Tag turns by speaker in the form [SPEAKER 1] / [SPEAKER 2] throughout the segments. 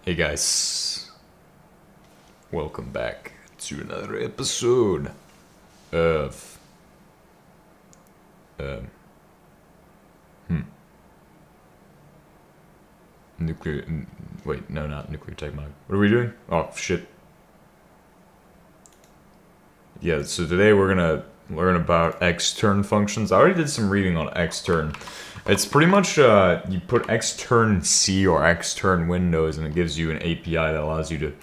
[SPEAKER 1] Hey guys, welcome back to another episode of um, nuclear. Wait, no, not nuclear tech mod. What are we doing? Oh shit. Yeah, so today we're gonna learn about extern functions. I already did some reading on extern. It's pretty much you put extern C or extern Windows, and it gives you an API that allows you to,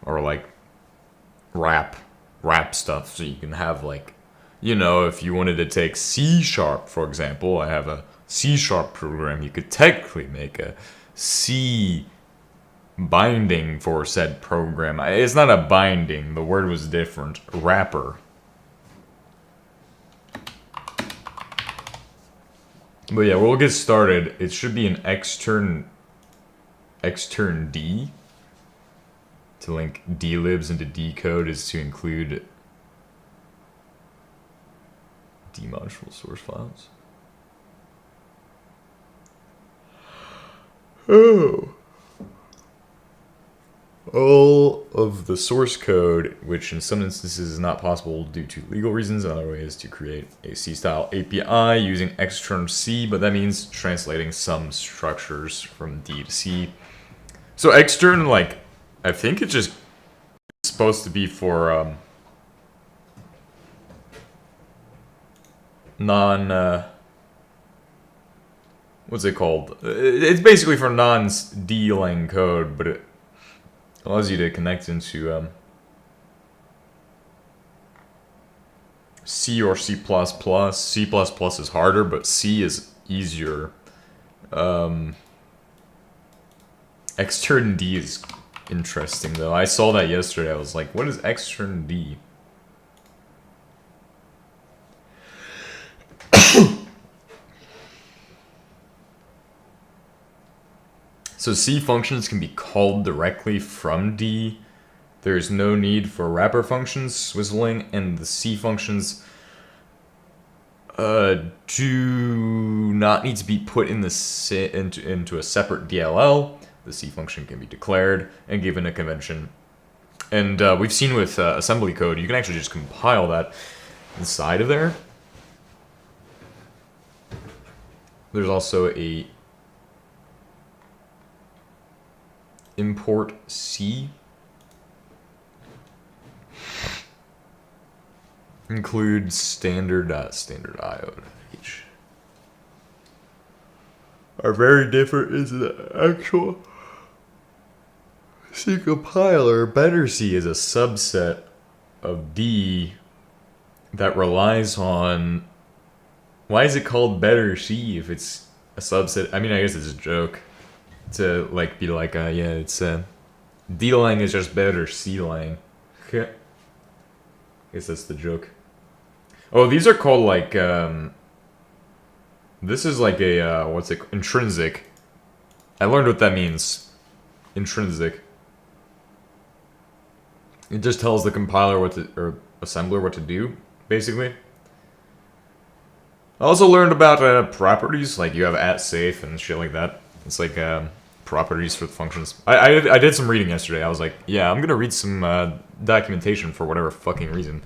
[SPEAKER 1] or like wrap stuff, so you can have like, if you wanted to take C sharp, for example, I have a C sharp program, you could technically make a C binding for said program. It's not a binding, the word was different. Wrapper. But yeah, we'll get started. It should be an extern D. To link dlibs into D code is to include D module source files. Oh. All of the source code, which in some instances is not possible due to legal reasons. Another way is to create a C-style API using extern C, but that means translating some structures from D to C. So extern, like, I think it's just supposed to be for what's it called? It's basically for non-D-lang code, but it allows you to connect into C or C++. C++ is harder, but C is easier. Extern D is interesting, though. I saw that yesterday. I was like, what is extern D? So C functions can be called directly from D. There's no need for wrapper functions whistling, and the C functions do not need to be put in into a separate DLL. The C function can be declared and given a convention. And we've seen with assembly code, you can actually just compile that inside of there. There's also a import C. Include standard IO H. Are very different is the actual C compiler. Better C is a subset of D that relies on. Why is it called better C if it's a subset? I mean, I guess it's a joke to like be like, yeah, it's D-lang is just better C-lang. I guess that's the joke. Oh, these are called like this is like a what's it? Intrinsic. I learned what that means. Intrinsic. It just tells the compiler what to, or assembler what to do, basically. I also learned about properties, like you have @safe and shit like that. It's like properties for the functions. I did some reading yesterday. I was like, yeah, I'm gonna read some documentation for whatever fucking reason.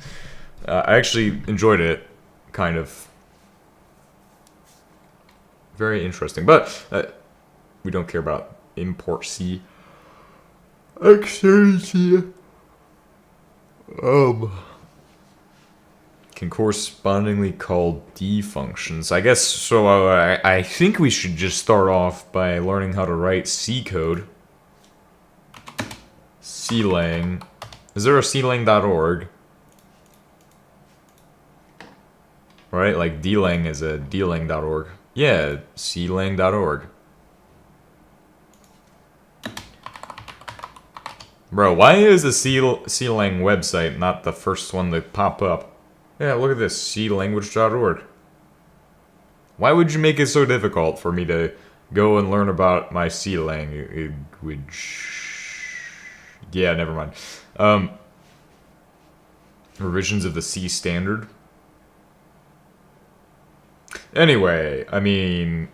[SPEAKER 1] I actually enjoyed it, kind of. Very interesting, but we don't care about import C. Extern C. Can correspondingly call D functions. I guess so. I think we should just start off by learning how to write C code. Clang. Is there a clang.org? Right, like dlang is a dlang.org. Yeah, clang.org. Bro, why is the Clang website not the first one to pop up? Yeah, look at this, clanguage.org. Why would you make it so difficult for me to go and learn about my C language? Yeah, never mind. Revisions of the C standard. Anyway, I mean,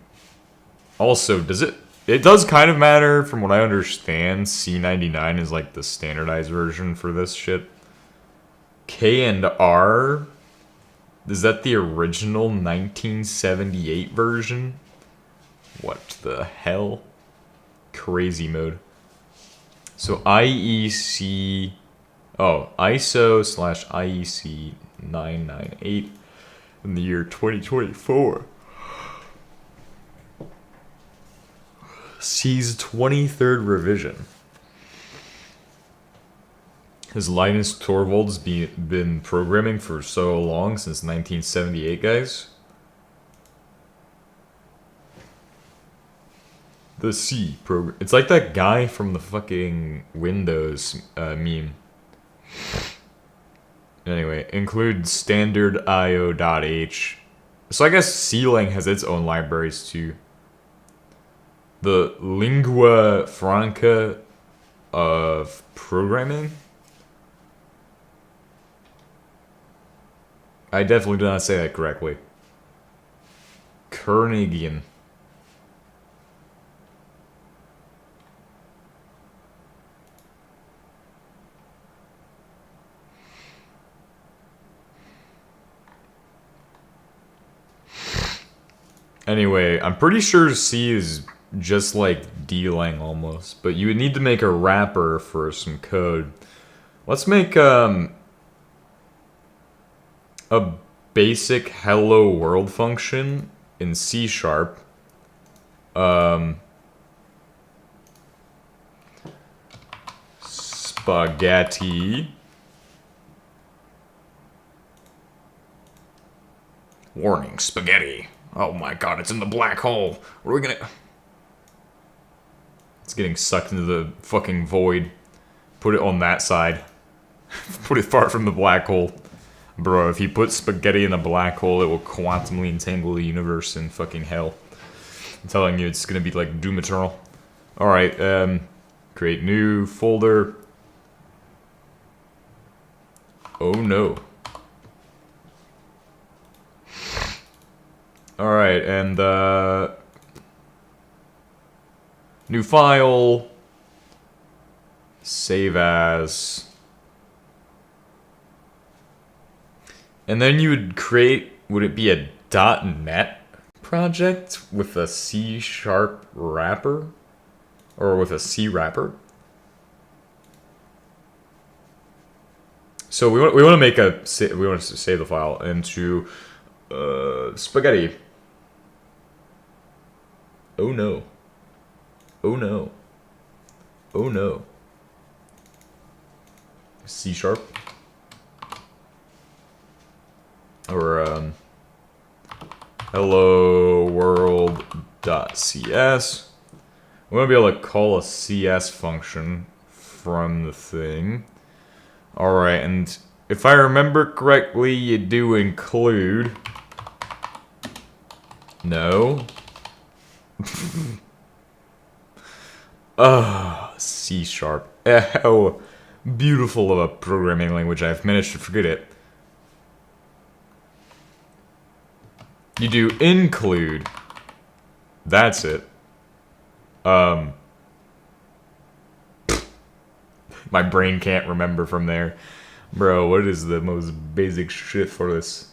[SPEAKER 1] also, does it It does kind of matter from what I understand. C99 is like the standardized version for this shit. K and R, is that the original 1978 version? What the hell? Crazy mode. So IEC, oh, ISO/IEC 998 in the year 2024 sees 23rd revision. Has Linus Torvalds been programming for so long, since 1978, guys? The C program. It's like that guy from the fucking Windows meme. Anyway, include standard io.h. So I guess C-Lang has its own libraries too. The lingua franca of programming? I definitely did not say that correctly. Carnegian. Anyway, I'm pretty sure C is just like D-Lang almost, but you would need to make a wrapper for some code. Let's make a basic hello world function in C#. Spaghetti. Warning, spaghetti. Oh my god, it's in the black hole. What are we gonna... It's getting sucked into the fucking void. Put it on that side. Put it far from the black hole. Bro, if you put spaghetti in a black hole, it will quantumly entangle the universe in fucking hell. I'm telling you, it's gonna be like Doom Eternal. Alright, create new folder. Oh no. Alright, and new file. Save as. And then you would create, would it be a .NET project with a C# wrapper? Or with a C wrapper? So we want to make a, we want to save the file into spaghetti. Oh no. Oh no. Oh no. C#. Or hello world.cs. We want to be able to call a CS function from the thing. Alright, and if I remember correctly, you do include. No. C#. How beautiful of a programming language. I've managed to forget it. You do include. That's it. My brain can't remember from there. Bro, what is the most basic shit for this?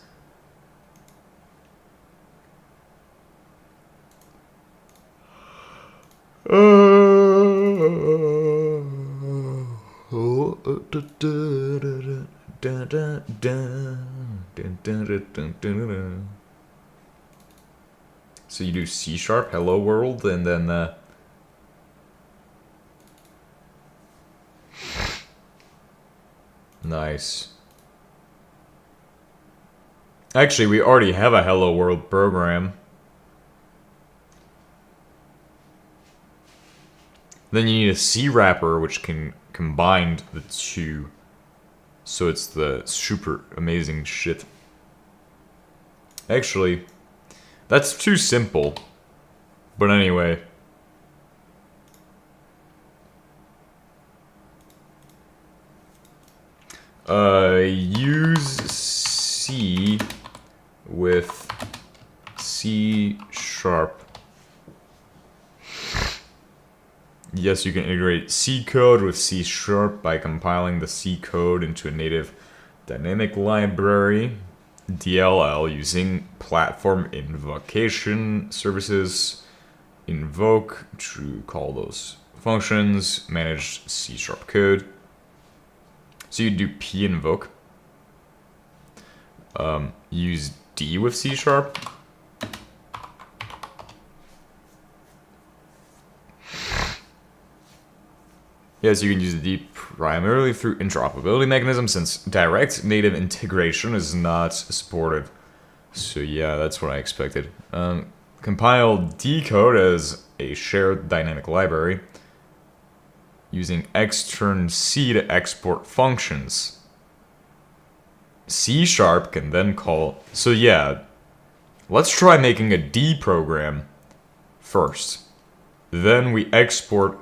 [SPEAKER 1] So you do C#, hello world, and then nice. Actually, we already have a hello world program. Then you need a C wrapper, which can combine the two. So it's the super amazing shit. Actually, that's too simple. But anyway. Use C with C#. Yes, you can integrate C code with C# by compiling the C code into a native dynamic library, DLL, using platform invocation services, invoke to call those functions, manage C# code. So you do p invoke, use D with C#. Yes, you can use D primarily through interoperability mechanisms, since direct native integration is not supported. So yeah, that's what I expected. Compile D code as a shared dynamic library, using extern C to export functions. C# can then call... So yeah, let's try making a D program first. Then we export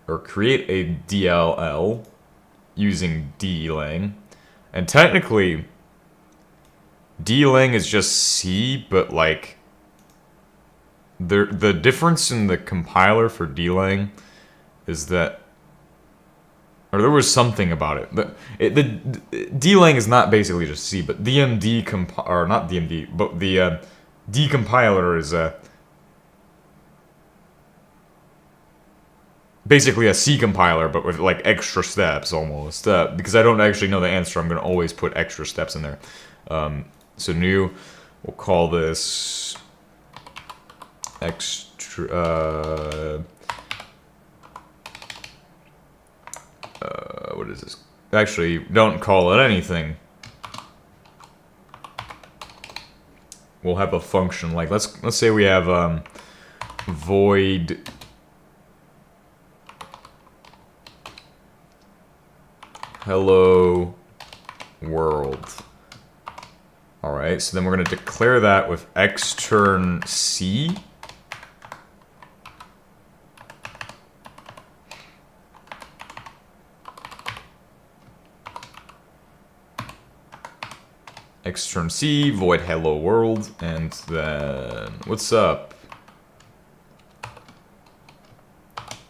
[SPEAKER 1] or create a DLL using dlang. And technically, dlang is just C, but like the difference in the compiler for dlang is that, or there was something about it. The dlang is not basically just C, but DMD or not DMD, but the decompiler is basically a C compiler, but with like extra steps almost. Because I don't actually know the answer, I'm gonna always put extra steps in there. So new, we'll call this extra. What is this? Actually, don't call it anything. We'll have a function like let's say we have void hello world. Alright, so then we're going to declare that with extern C. Extern C, void hello world, and then what's up?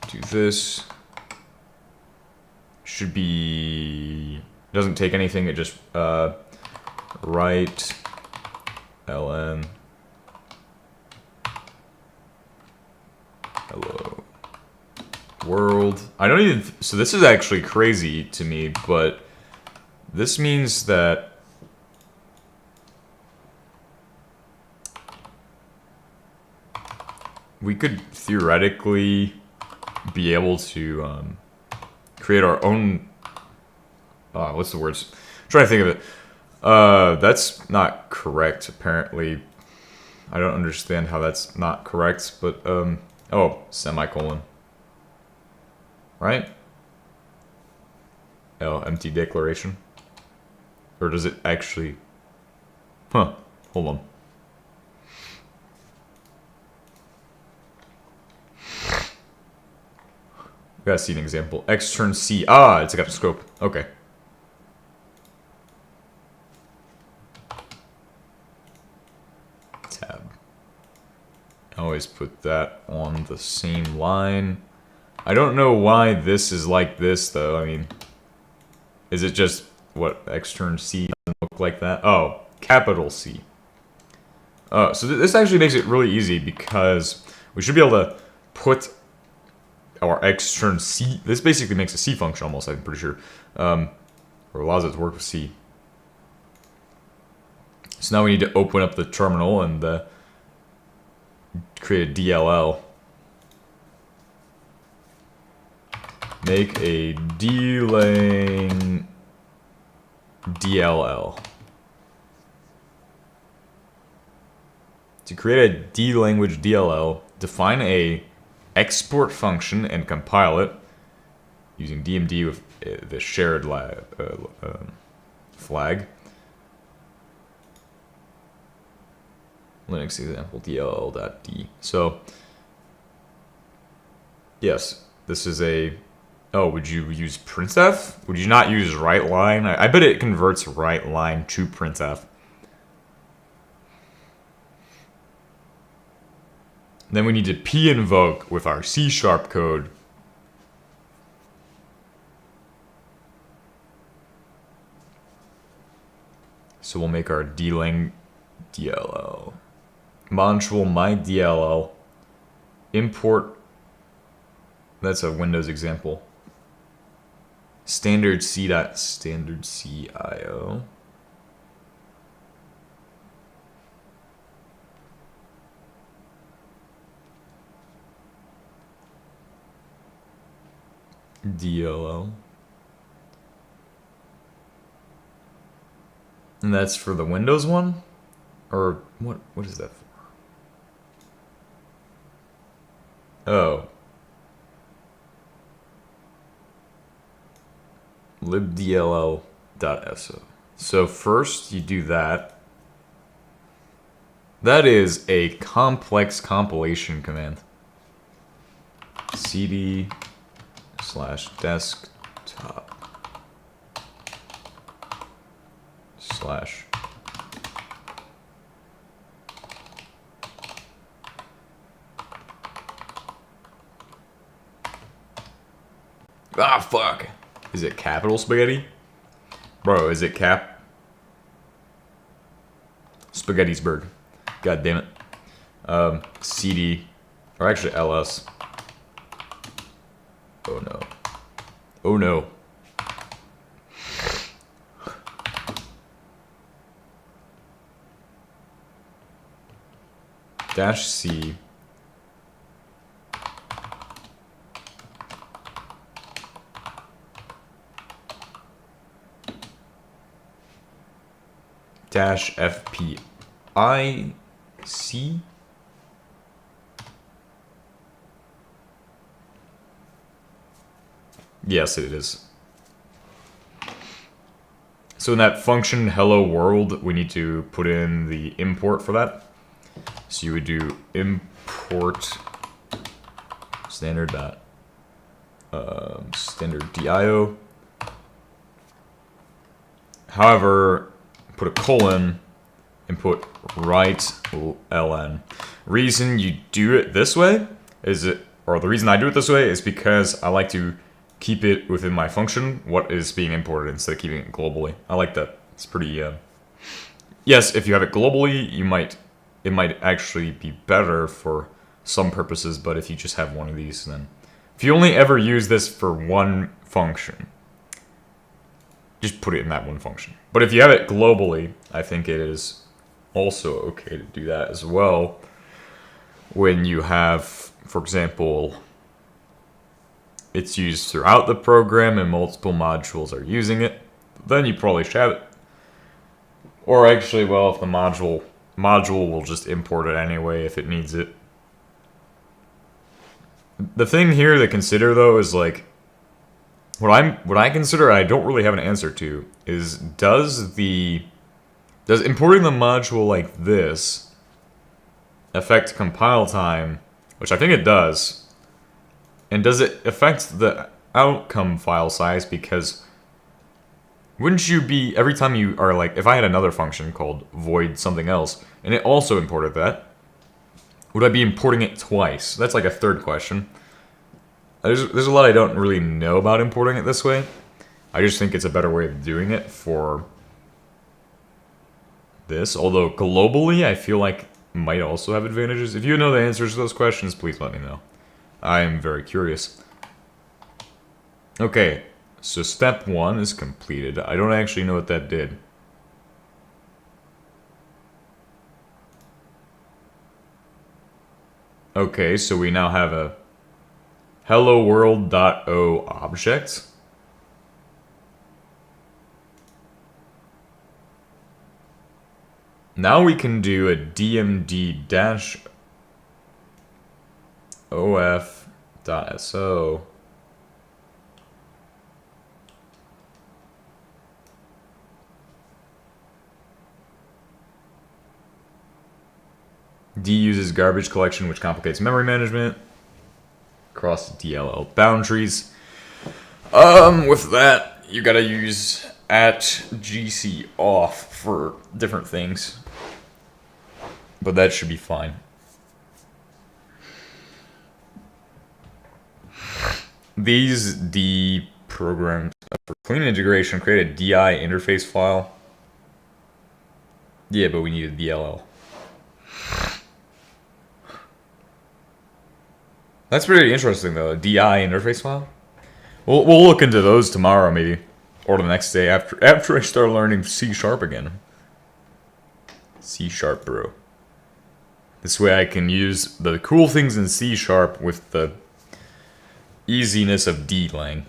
[SPEAKER 1] Do this. Should be, doesn't take anything, it just write ln hello world. I don't even, so this is actually crazy to me, but this means that we could theoretically be able to create our own, what's the words? I'm trying to think of it. That's not correct, apparently. I don't understand how that's not correct, but, oh, semicolon. Right? Oh, empty declaration. Or does it actually... Huh, hold on. We gotta see an example. Extern C. Ah, it's got a scope. Okay. Tab. I always put that on the same line. I don't know why this is like this, though. I mean, is it just, what, extern C doesn't look like that? Oh, capital C. So this actually makes it really easy, because we should be able to put our extern C, this basically makes a C function almost, I'm pretty sure, or allows it to work with C. So now we need to open up the terminal and create a DLL. Make a dlang DLL. To create a D-language DLL, define a export function and compile it using DMD with the shared flag. Linux example dll.d. So, yes, this is a... Oh, would you use printf? Would you not use write line? I bet it converts write line to printf. Then we need to p-invoke with our C# code. So we'll make our dlang DLL. Module myDLL. Import. That's a Windows example. Standard C.standard CIO. DLL. And that's for the Windows one? Or what is that for? Oh. libdll.so. So first you do that. That is a complex compilation command. cd/desktop/ Ah, fuck. Is it capital spaghetti? Bro, is it Spaghettisburg. God damn it. CD, or actually ls. Oh no. Oh no. -C. -FPIC. Yes, it is. So in that function hello world, we need to put in the import for that. So you would do import standard dio. However, put a colon and put write ln. Reason you do it this way the reason I do it this way is because I like to keep it within my function what is being imported instead of keeping it globally. I like that. It's pretty yes, if you have it globally, it might actually be better for some purposes, but if you just have one of these, then if you only ever use this for one function, just put it in that one function. But if you have it globally, I think it is also okay to do that as well. When you have, for example, it's used throughout the program and multiple modules are using it, then you probably should have it. Or actually, well, if the module will just import it anyway if it needs it. The thing here to consider though is like what I consider I don't really have an answer to is does importing the module like this affect compile time, which I think it does, and does it affect the outcome file size? Because wouldn't you be, every time you are like, if I had another function called void something else and it also imported that, would I be importing it twice? That's like a third question. There's a lot I don't really know about importing it this way. I just think it's a better way of doing it for this. Although globally, I feel like might also have advantages. If you know the answers to those questions, please let me know. I am very curious. Okay, so step 1 is completed. I don't actually know what that did. Okay, so we now have a hello world.o object. Now we can do a dmd-of.so. D uses garbage collection, which complicates memory management. Cross DLL boundaries. With that, you gotta use @gc off for different things. But that should be fine. these D programs for clean integration create a DI interface file. Yeah, but we need a DLL. That's pretty interesting though, a DI interface file. We'll look into those tomorrow maybe, or the next day after I start learning C# again. C#, bro. This way I can use the cool things in C# with the easiness of D-Lang.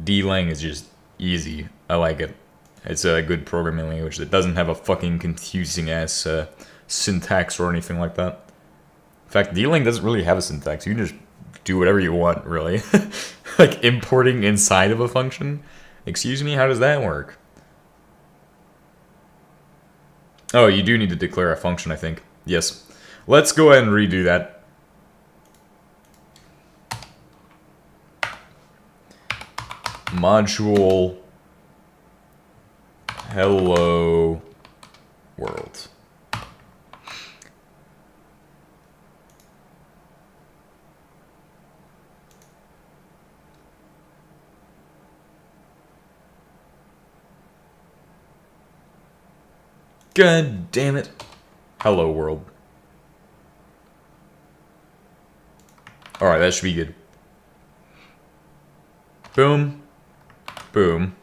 [SPEAKER 1] D-Lang is just easy. I like it. It's a good programming language that doesn't have a fucking confusing ass syntax or anything like that. In fact, D-Lang doesn't really have a syntax. You can just do whatever you want, really. Like importing inside of a function. Excuse me, how does that work? Oh, you do need to declare a function, I think. Yes. Let's go ahead and redo that. Module hello world. God damn it. Hello world. Alright, that should be good. Boom. Boom.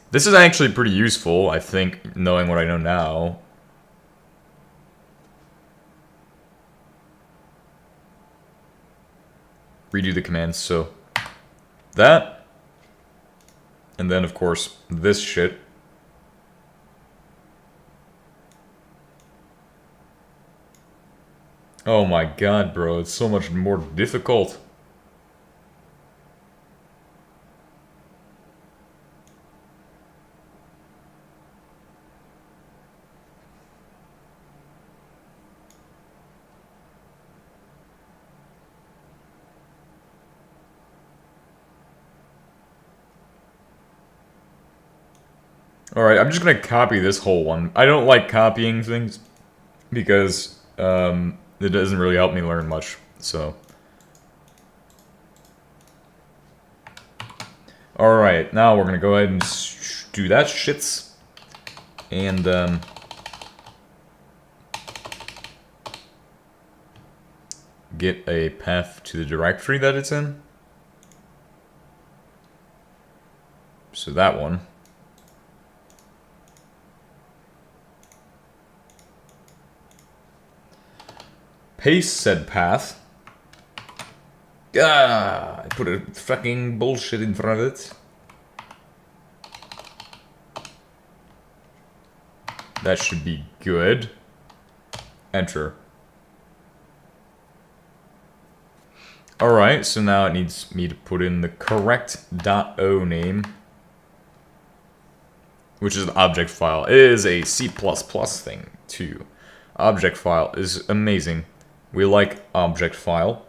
[SPEAKER 1] This is actually pretty useful, I think, knowing what I know now. Redo the commands, so that. And then, of course, this shit. Oh my god, bro, it's so much more difficult. Alright, I'm just gonna copy this whole one. I don't like copying things because it doesn't really help me learn much, so. Alright, now we're gonna go ahead and do that shits. And, get a path to the directory that it's in. So that one. Paste said path. Ah, I put a fucking bullshit in front of it. That should be good. Enter. Alright, so now it needs me to put in the correct .o name, which is an object file. It is a C++ thing, too. Object file is amazing. We like object file.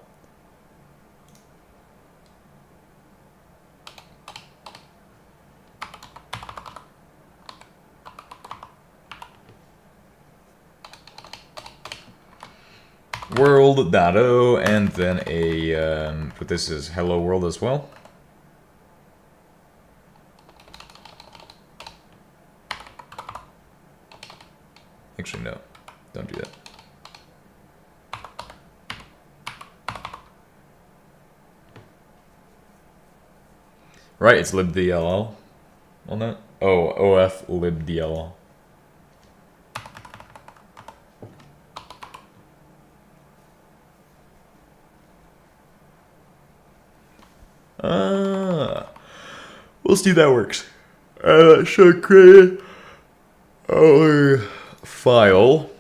[SPEAKER 1] World.o and then a but this is hello world as well. Actually no, don't do that. Right, it's libdll on that. Oh, OF libdll. We'll see if that works. So create our file.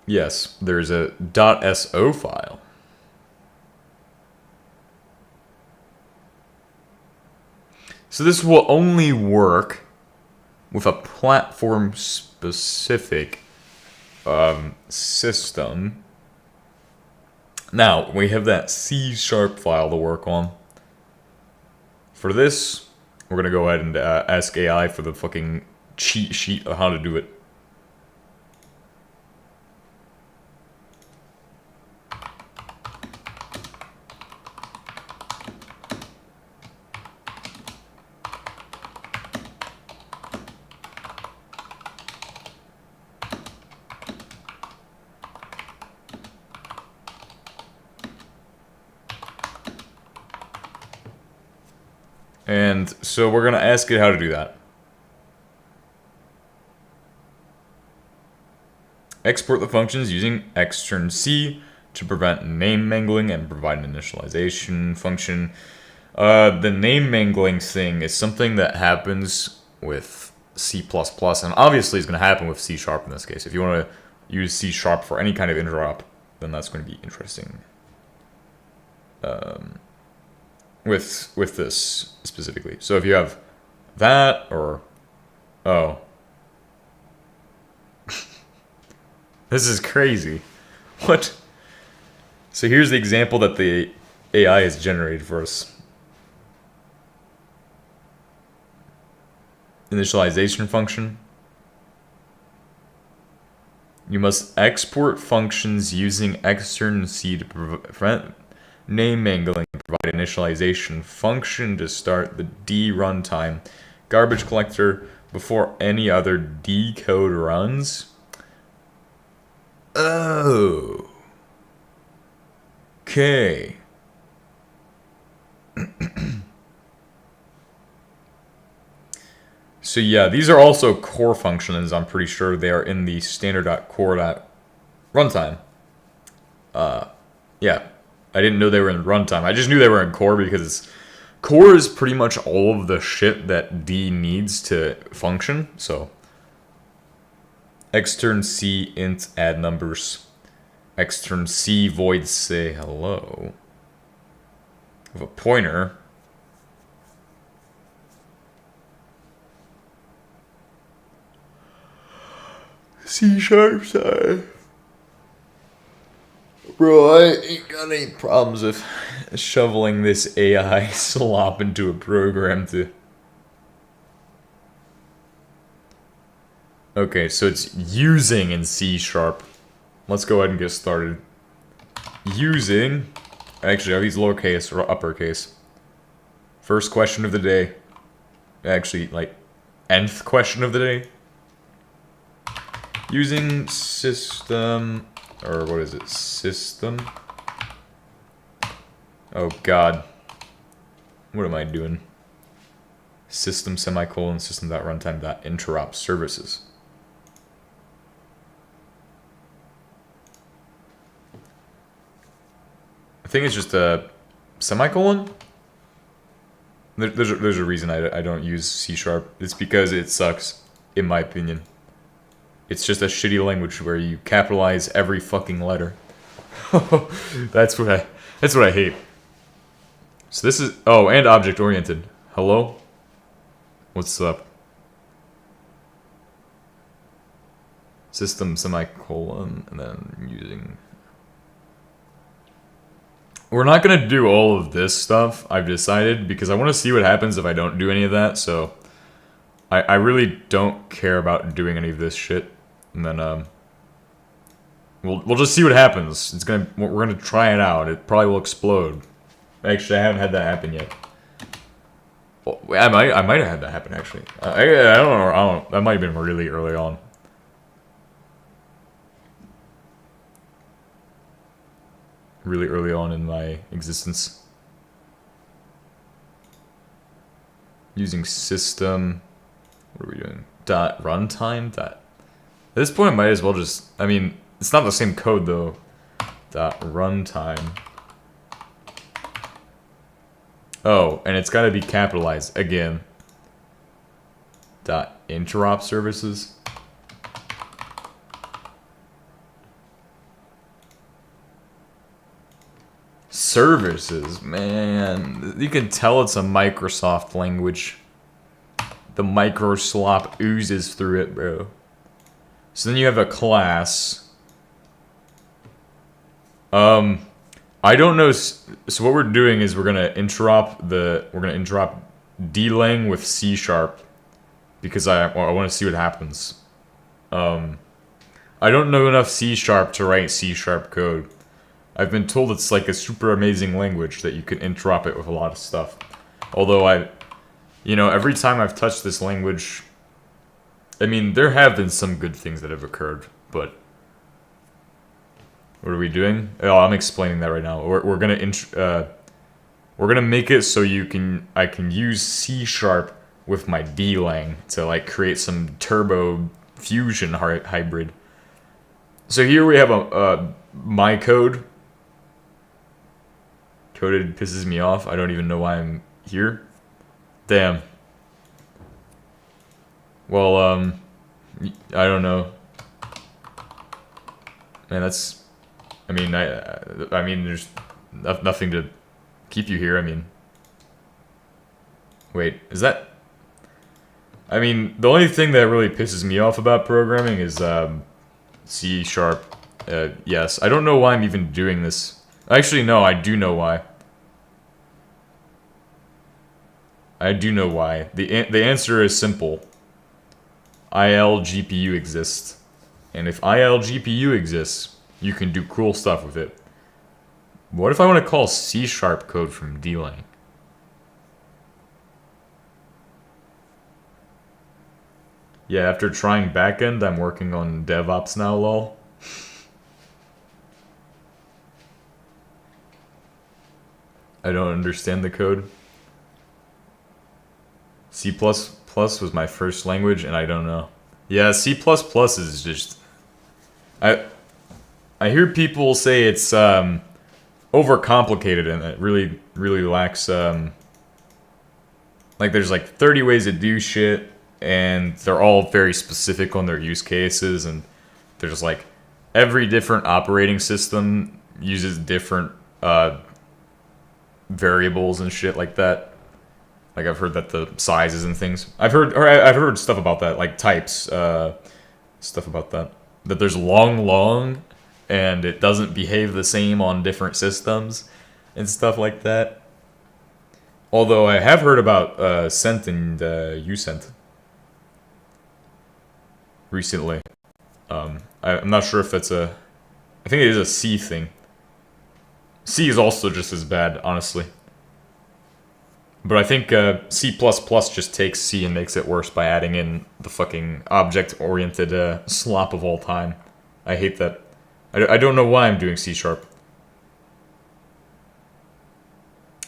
[SPEAKER 1] Yes, there's a .so file. So this will only work with a platform-specific system. Now, we have that C# file to work on. For this, we're going to go ahead and ask AI for the fucking cheat sheet of how to do it. And so we're going to ask it how to do that. Export the functions using extern C to prevent name mangling and provide an initialization function. The name mangling thing is something that happens with C++, and obviously is going to happen with C# in this case. If you want to use C# for any kind of interop, then that's going to be interesting. With this specifically. So if you have that, or... Oh. This is crazy. What? So here's the example that the AI has generated for us. Initialization function. You must export functions using extern C to prevent name mangling and provide initialization function to start the D runtime garbage collector before any other D code runs. Oh. Okay. So yeah, these are also core functions. I'm pretty sure they are in the standard.core.runtime. Yeah, I didn't know they were in runtime. I just knew they were in core because core is pretty much all of the shit that D needs to function. So extern C int add numbers. Extern C void say hello. Of a pointer. C# side. Bro, I ain't got any problems with shoveling this AI slop into a program to... Okay, so it's using in C#. Let's go ahead and get started. Using... Actually, are these lowercase or uppercase? First question of the day. Actually, like, nth question of the day. Using system... Or what is it? System? Oh god. What am I doing? System semicolon system.runtime.interop services. I think it's just a semicolon. There's a reason I don't use C#. It's because it sucks, in my opinion. It's just a shitty language where you capitalize every fucking letter. That's what I hate. So this is... Oh, and object-oriented. Hello? What's up? System semicolon, and then using... We're not going to do all of this stuff, I've decided, because I want to see what happens if I don't do any of that, so... I really don't care about doing any of this shit. And then, we'll just see what happens. We're gonna try it out. It probably will explode. Actually, I haven't had that happen yet. Well, I might have had that happen, actually. I don't know. That might have been really early on. Really early on in my existence. Using system... What are we doing? .runtime? At this point, I might as well just... I mean, it's not the same code, though. .runtime. Oh, and it's got to be capitalized again. .interop services. Services, man. You can tell it's a Microsoft language. The micro slop oozes through it, bro. So then you have a class. I don't know. So what we're doing is we're gonna interop dlang with C# because I want to see what happens. I don't know enough C# to write C# code. I've been told it's like a super amazing language that you can interop it with a lot of stuff. Although you know, every time I've touched this language, I mean, there have been some good things that have occurred, but... What are we doing? Oh, I'm explaining that right now. We're gonna We're gonna make it so I can use C# with my D-Lang to like create some turbo fusion hybrid. So here we have a my code. Coded pisses me off. I don't even know why I'm here. Damn. Well, I don't know. Man, that's. I mean, there's nothing to keep you here. I mean, wait, is that? I mean, the only thing that really pisses me off about programming is C#. Yes, I don't know why I'm even doing this. Actually, no, I do know why. I do know why. The answer is simple. ILGPU exists. And if ILGPU exists, you can do cool stuff with it. What if I want to call C# code from D-Lang? Yeah, after trying backend, I'm working on DevOps now, lol. I don't understand the code. C++ was my first language, and I don't know. Yeah, C++ is just... I hear people say it's overcomplicated and it really lacks... like, there's like 30 ways to do shit, and they're all very specific on their use cases, and there's like... Every different operating system uses different variables and shit like that. Like I've heard that the sizes and things. I've heard stuff about that, like types, stuff about that. That there's long, and it doesn't behave the same on different systems, and stuff like that. Although I have heard about Cent and uCent recently. I'm not sure if that's a. I think it is a C thing. C is also just as bad, honestly. But I think C++ just takes C and makes it worse by adding in the fucking object-oriented slop of all time. I hate that. I don't know why I'm doing C#.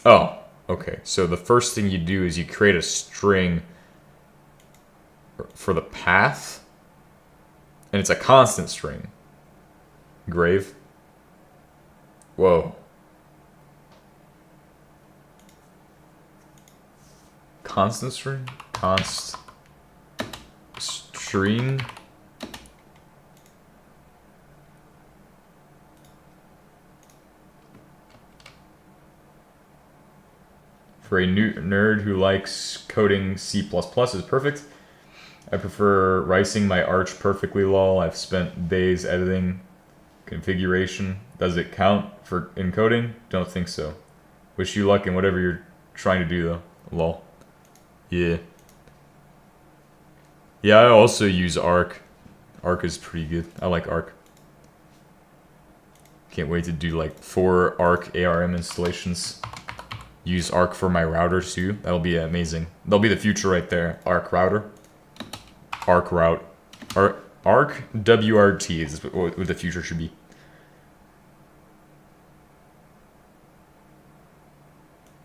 [SPEAKER 1] Oh, okay. So the first thing you do is you create a string for the path, and it's a constant string. Grave. Whoa. Constant string? Const string? For a new nerd who likes coding C++ is perfect. I prefer writing my arch perfectly, lol. I've spent days editing configuration. Does it count for encoding? Don't think so. Wish you luck in whatever you're trying to do though, lol. Yeah. Yeah, I also use Arc. Arc is pretty good. I like Arc. Can't wait to do like 4 Arc ARM installations. Use Arc for my router too. That'll be amazing. That'll be the future right there. Arc router. Arc route. Arc WRT is what the future should be.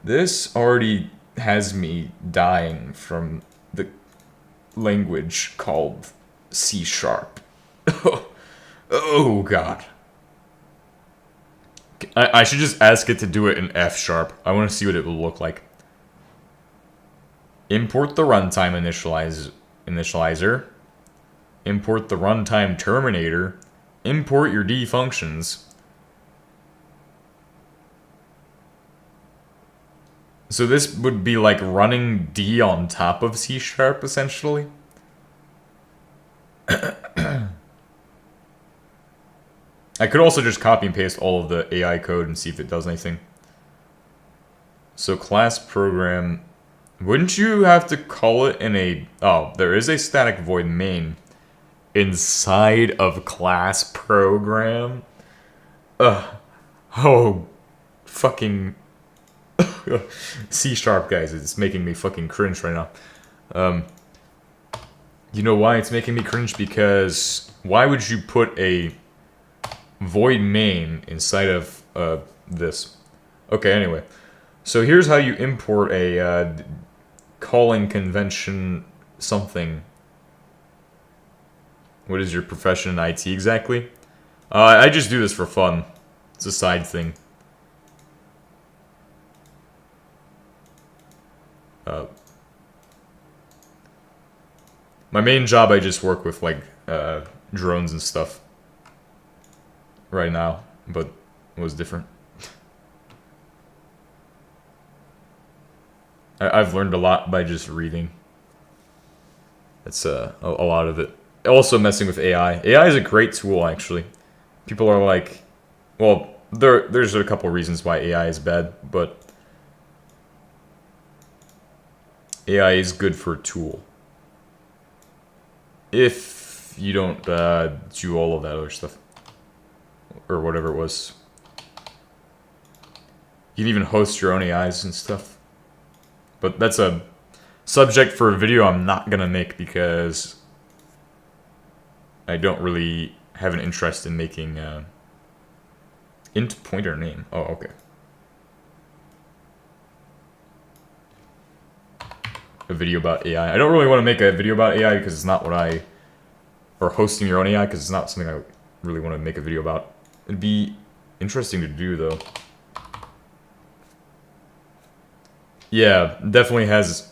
[SPEAKER 1] This already has me dying from the language called C#. Oh god. I should just ask it to do it in F#. I want to see what it will look like. Import the runtime initializer. Import the runtime terminator. Import your D functions. So this would be like running D on top of C#, essentially. I could also just copy and paste all of the AI code and see if it does anything. So class program, wouldn't you have to call it in a... Oh, there is a static void main inside of class program. Ugh. Oh, fucking... C# guys, it's making me fucking cringe right now. You know why it's making me cringe? Because why would you put a void main inside of this? Okay, anyway. So here's how you import a calling convention something. What is your profession in IT exactly? I just do this for fun. It's a side thing. My main job, I just work with like drones and stuff right now, but it was different. I've learned a lot by just reading. That's a lot of it. Also messing with AI. AI is a great tool, actually. People are like, well, there's a couple reasons why AI is bad, but AI is good for a tool. If you don't do all of that other stuff. Or whatever it was. You can even host your own AIs and stuff. But that's a subject for a video I'm not gonna make because I don't really have an interest in making int pointer name. Oh, okay. A video about AI. I don't really want to make a video about AI because it's not what I... Or hosting your own AI because it's not something I really want to make a video about. It'd be interesting to do, though. Yeah, definitely has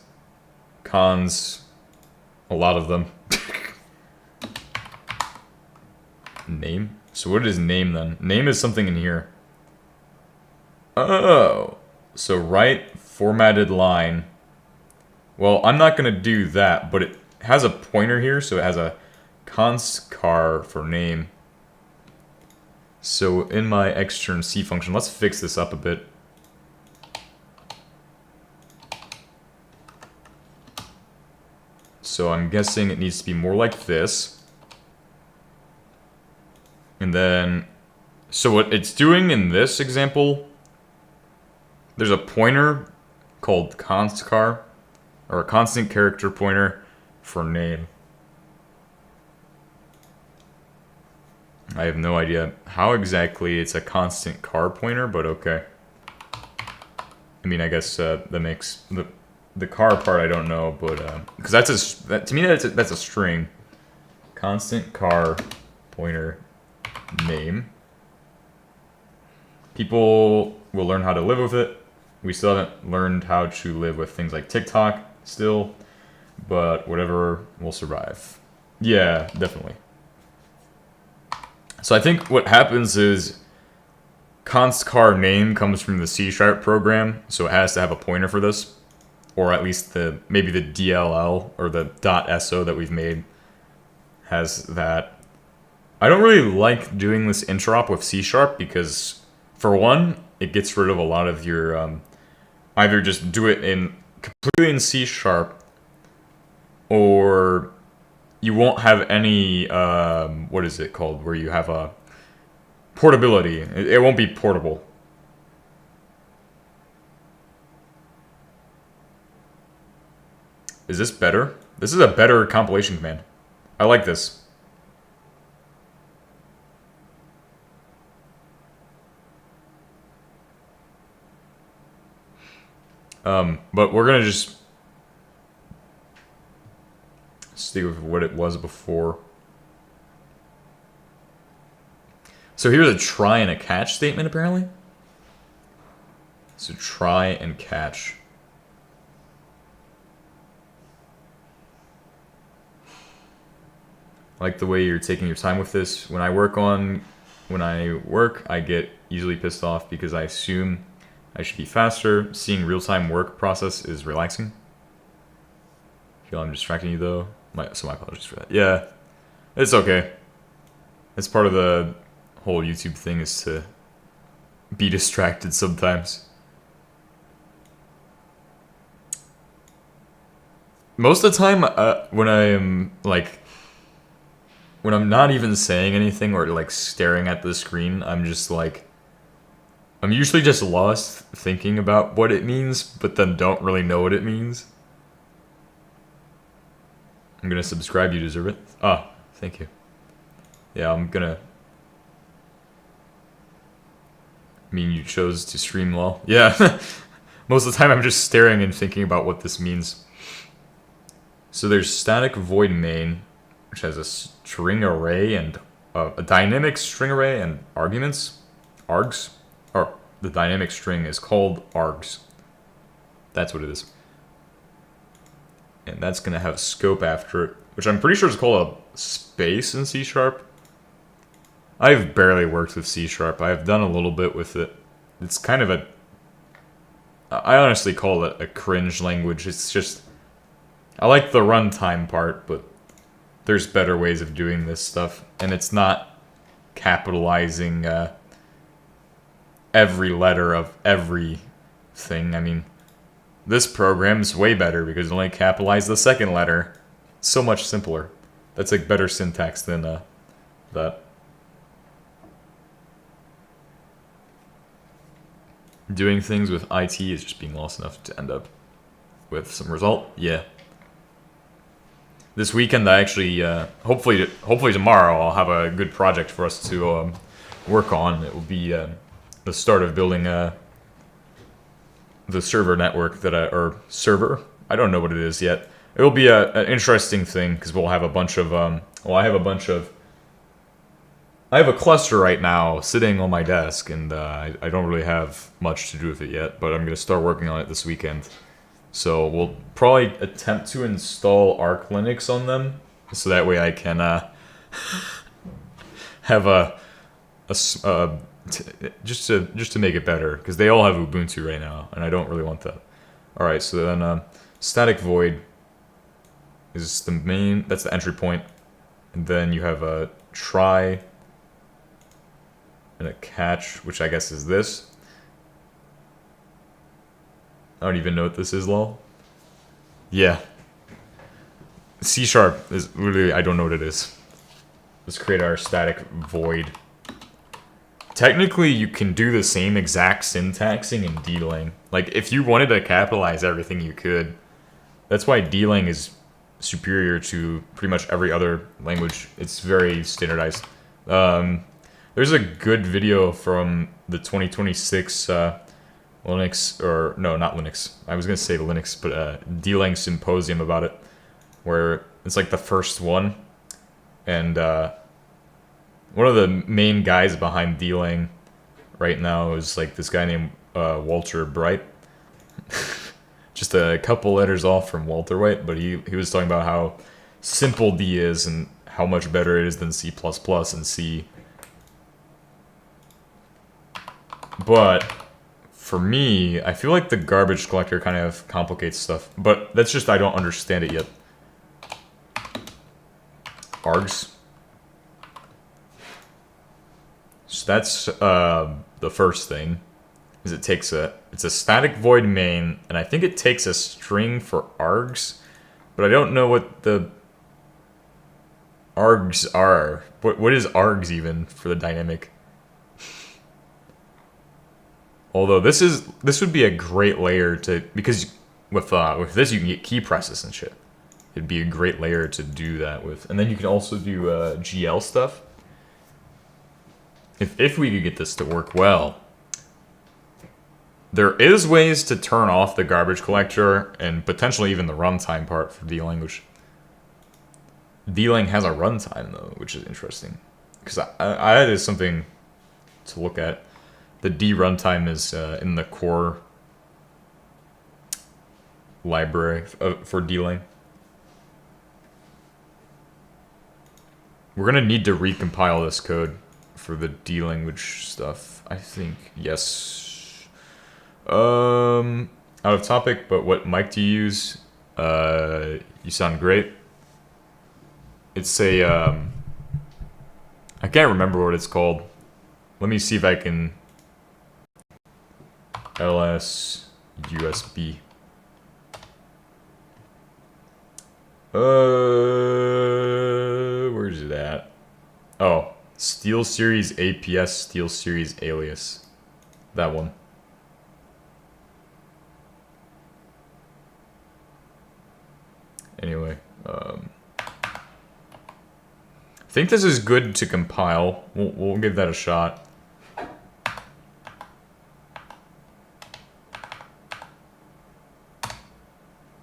[SPEAKER 1] cons. A lot of them. Name? So what is name, then? Name is something in here. Oh. So right formatted line. Well, I'm not going to do that, but it has a pointer here, so it has a const char for name. So in my extern C function, let's fix this up a bit. So I'm guessing it needs to be more like this. And then, so what it's doing in this example, there's a pointer called const char, or a constant character pointer for name. I have no idea how exactly it's a constant char pointer, but okay. I mean, I guess that makes the char part I don't know, but because to me that's a string. Constant char pointer name. People will learn how to live with it. We still haven't learned how to live with things like TikTok still, but whatever will survive. Yeah, definitely. So I think what happens is const char name comes from the C# program, so it has to have a pointer for this, or at least maybe the DLL or the .so that we've made has that. I don't really like doing this interop with C# because, for one, it gets rid of a lot of your either just do it in completely in C#, or you won't have any what is it called, where you have a portability. It won't be portable. Is this better? This is a better compilation command. I like this. But we're gonna just stick with what it was before. So here's a try and a catch statement, apparently. So try and catch. I like the way you're taking your time with this. When I work, I get easily pissed off because I assume I should be faster. Seeing real-time work process is relaxing. Feel I'm distracting you, though. So my apologies for that. Yeah, it's okay. It's part of the whole YouTube thing is to be distracted sometimes. Most of the time, when I'm not even saying anything or like staring at the screen, I'm usually just lost thinking about what it means, but then don't really know what it means. I'm gonna subscribe, you deserve it. Ah, thank you. Yeah, I mean, you chose to stream well. Yeah. Most of the time I'm just staring and thinking about what this means. So there's static void main, which has a string array and a dynamic string array and arguments, args, or the dynamic string is called args. That's what it is. And that's gonna have a scope after it, which I'm pretty sure is called a space in C#. I've barely worked with C#. I've done a little bit with it. It's kind of I honestly call it a cringe language. It's just, I like the runtime part, but there's better ways of doing this stuff. And it's not capitalizing every letter of everything. I mean, this program's way better because it only capitalized the second letter. It's so much simpler. That's like better syntax than that. Doing things with IT is just being lost enough to end up with some result. Yeah. This weekend, I actually, hopefully tomorrow, I'll have a good project for us to work on. It will be the start of building the server network or server. I don't know what it is yet. It will be an interesting thing because we'll have a bunch of, I have a cluster right now sitting on my desk, and I don't really have much to do with it yet, but I'm going to start working on it this weekend. So we'll probably attempt to install Arch Linux on them, so that way I can have just to make it better, because they all have Ubuntu right now, and I don't really want that. All right, so then static void is the main. That's the entry point, and then you have a try and a catch, which I guess is this. I don't even know what this is, lol. Yeah. C# is literally, I don't know what it is. Let's create our static void. Technically, you can do the same exact syntaxing in D-Lang. Like, if you wanted to capitalize everything, you could. That's why D-Lang is superior to pretty much every other language. It's very standardized. There's a good video from the 2026 Linux, or no, not Linux. I was gonna say Linux, but D-Lang symposium about it, where it's like the first one, and one of the main guys behind D-Lang right now is like this guy named Walter Bright. Just a couple letters off from Walter White, but he was talking about how simple D is and how much better it is than C++ and C. But for me, I feel like the garbage collector kind of complicates stuff, but that's just I don't understand it yet. Args. So that's the first thing, is it's a static void main, and I think it takes a string for args, but I don't know what the args are. What is args even for the dynamic? Although this would be a great layer to, because with this you can get key presses and shit. It'd be a great layer to do that with, and then you can also do GL stuff. If we could get this to work well, there is ways to turn off the garbage collector and potentially even the runtime part for D-Language. D-Lang has a runtime though, which is interesting, because that is something to look at. The D runtime is in the core library for D-Lang. We're gonna need to recompile this code for the D-Language stuff, I think. Yes. Out of topic, but what mic do you use? You sound great. It's a I can't remember what it's called. Let me see if I can. LS USB. Where's it at? Oh, SteelSeries APS, SteelSeries Alias. That one. Anyway, I think this is good to compile. We'll give that a shot.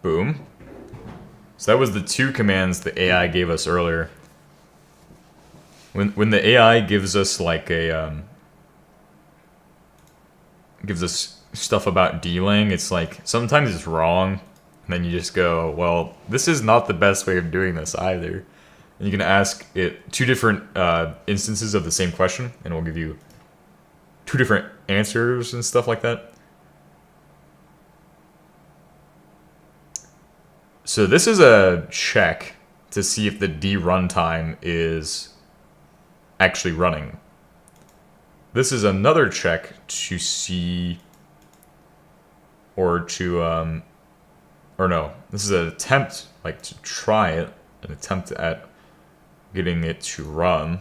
[SPEAKER 1] Boom. So that was the 2 commands the AI gave us earlier. When the AI gives us like a gives us stuff about dealing, it's like sometimes it's wrong, and then you just go, well, this is not the best way of doing this either. And you can ask it 2 different instances of the same question, and it will give you 2 different answers and stuff like that. So this is a check to see if the D runtime is actually running. This is another check to see, or to, or no, this is an attempt, like to try it, an attempt at getting it to run.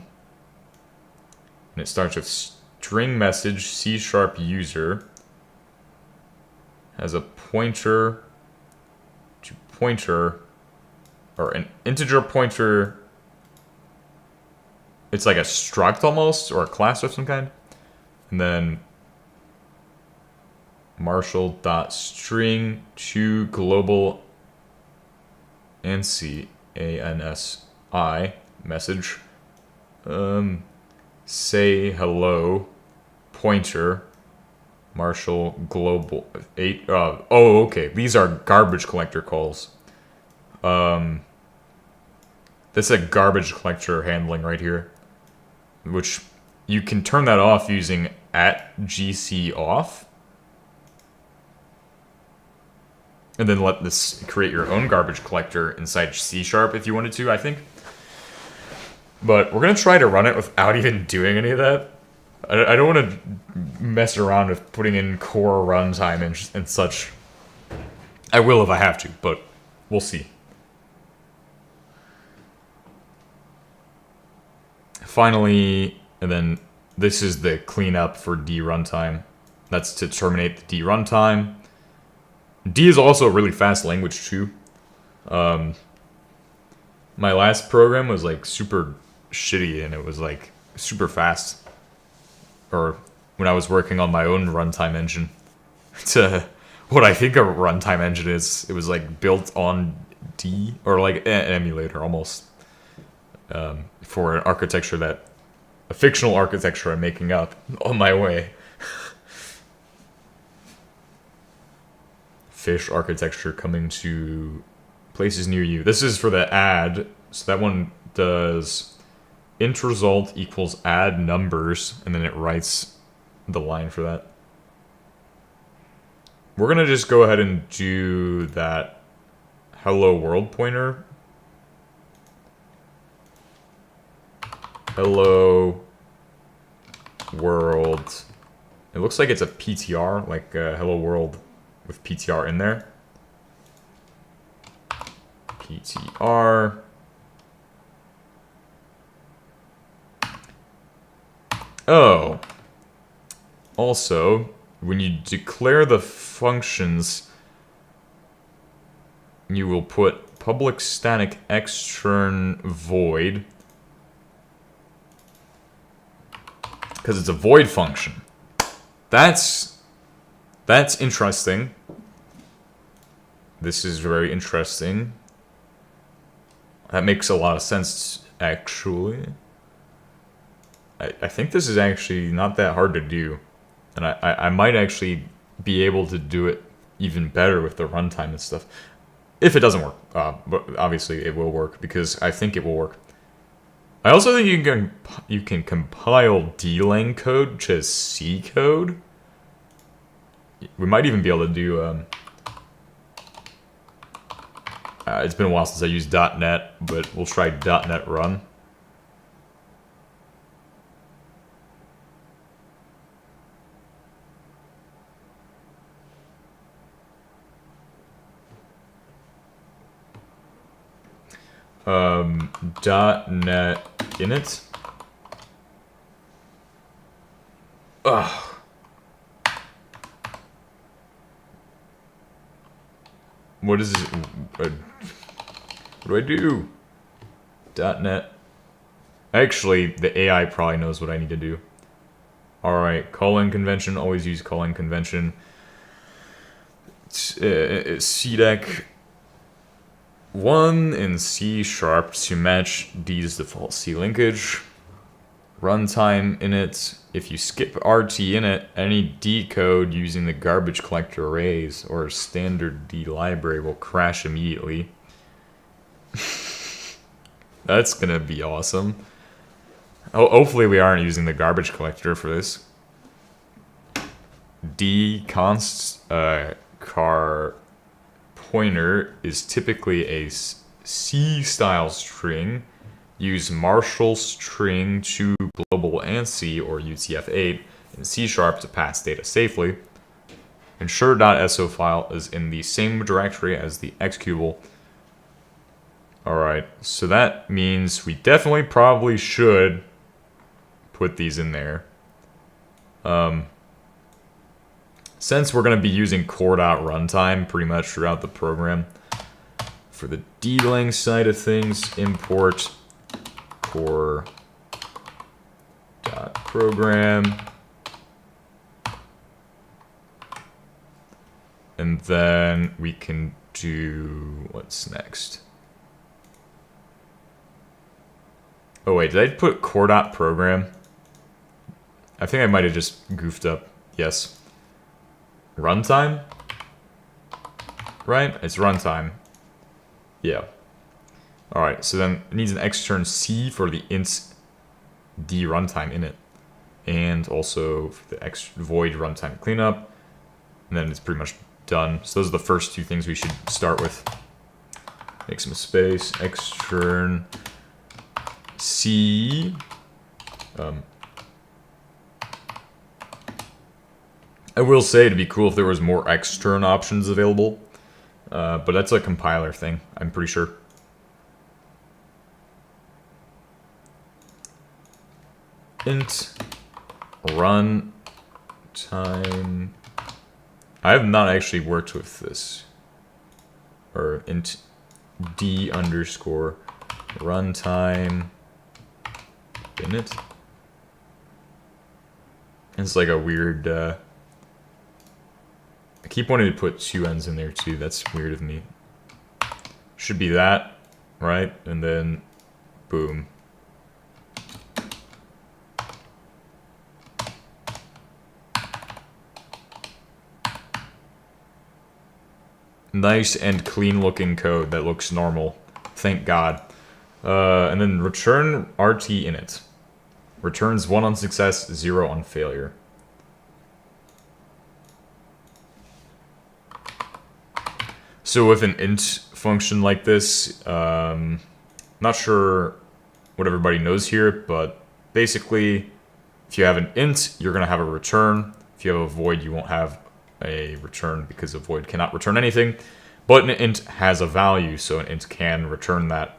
[SPEAKER 1] And it starts with string message C# user, has a pointer to pointer, or an integer pointer. It's like a struct almost, or a class of some kind. And then Marshall.string to global ANSI, ANSI message. Say hello, pointer, Marshall global 8. Oh, okay. These are garbage collector calls. This is a garbage collector handling right here, which you can turn that off using @gc_off, and then let this create your own garbage collector inside C# if you wanted to, I think. But we're gonna try to run it without even doing any of that. I don't want to mess around with putting in core runtime and such. I will if I have to, but we'll see. Finally, and then this is the cleanup for D runtime. That's to terminate the D runtime. D is also a really fast language too. My last program was like super shitty, and it was like super fast. Or when I was working on my own runtime engine, to what I think a runtime engine is, it was like built on D, or like an emulator almost, for an architecture that, a fictional architecture I'm making up on my way. Fish architecture coming to places near you. This is for the add, so that one does int result equals add numbers, and then it writes the line for that. We're gonna just go ahead and do that hello world pointer. Hello world. It looks like it's a PTR, like hello world with PTR in there. PTR. Oh. Also, when you declare the functions, you will put public static extern void, because it's a void function. That's interesting. This is very interesting. That makes a lot of sense, actually. I think this is actually not that hard to do. And I might actually be able to do it even better with the runtime and stuff. If it doesn't work. But obviously it will work, because I think it will work. I also think you can compile dlang code, which is C code. We might even be able to do... it's been a while since I used .NET, but we'll try .NET Run. .NET init. Ugh. What is this? What do I do? .NET. Actually, the AI probably knows what I need to do. Alright, calling convention. Always use calling convention. CDEC 1 in C# to match D's default C linkage. Runtime init. If you skip RT init, any D code using the garbage collector arrays or standard D library will crash immediately. That's gonna be awesome. Oh, hopefully we aren't using the garbage collector for this. D const car pointer is typically a C style string. Use Marshall string to global ANSI or UTF-8 in C# to pass data safely. Ensure.so file is in the same directory as the executable. Alright, so that means we definitely probably should put these in there. Since we're going to be using core.runtime pretty much throughout the program, for the D-Lang side of things, import core.program, and then we can do, what's next? Oh wait, did I put core.program? I think I might have just goofed up. Yes. Runtime? Right? It's runtime. Yeah. Alright, so then it needs an extern C for the int D runtime in it. And also for the void runtime cleanup. And then it's pretty much done. So those are the first two things we should start with. Make some space, extern C. I will say it'd be cool if there was more extern options available. But that's a compiler thing, I'm pretty sure. Int run time. I have not actually worked with this. Or int d underscore runtime init. It's like a weird. I keep wanting to put two n's in there too. That's weird of me. Should be that, right? And then, boom. Nice and clean looking code that looks normal. Thank God. And then return RT init. Returns 1 on success, 0 on failure. So with an int function like this, not sure what everybody knows here, but basically, if you have an int, you're going to have a return. If you have a void, you won't have a return because a void cannot return anything. But an int has a value, so an int can return that.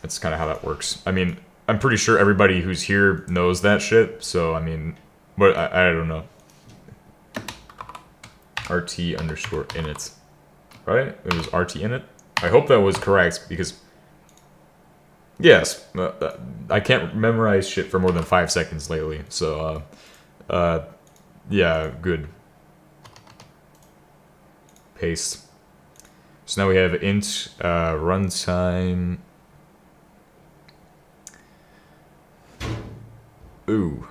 [SPEAKER 1] That's kind of how that works. I mean, I'm pretty sure everybody who's here knows that shit, so I mean, but I don't know. RT underscore init. Right? It was RT init? I hope that was correct, because... Yes, I can't memorize shit for more than 5 seconds lately, so, yeah, good. Paste. So now we have int runtime. Ooh.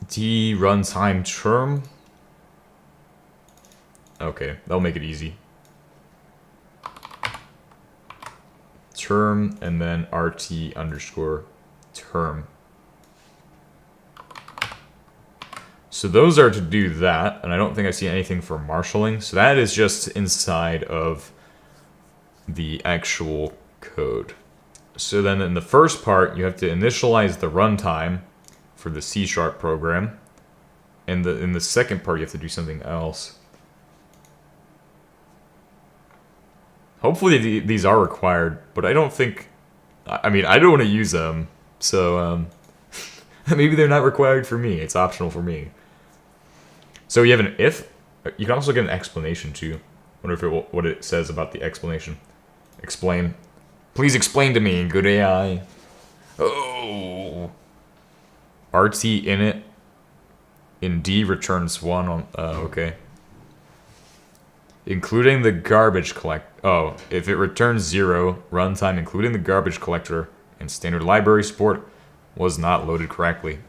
[SPEAKER 1] D runtime term. Okay, that'll make it easy. Term and then RT underscore term. So those are to do that, and I don't think I see anything for marshalling. So that is just inside of the actual code. So then in the first part, you have to initialize the runtime for the C# program. And in the second part, you have to do something else. Hopefully these are required, but I don't think... I mean, I don't want to use them, so maybe they're not required for me. It's optional for me. So you have an if. You can also get an explanation too. Wonder if what it says about the explanation. Explain. Please explain to me, good AI. Oh. RT init in D returns 1 on... okay. including the garbage collect. Oh, if it returns 0, runtime including the garbage collector and standard library support was not loaded correctly.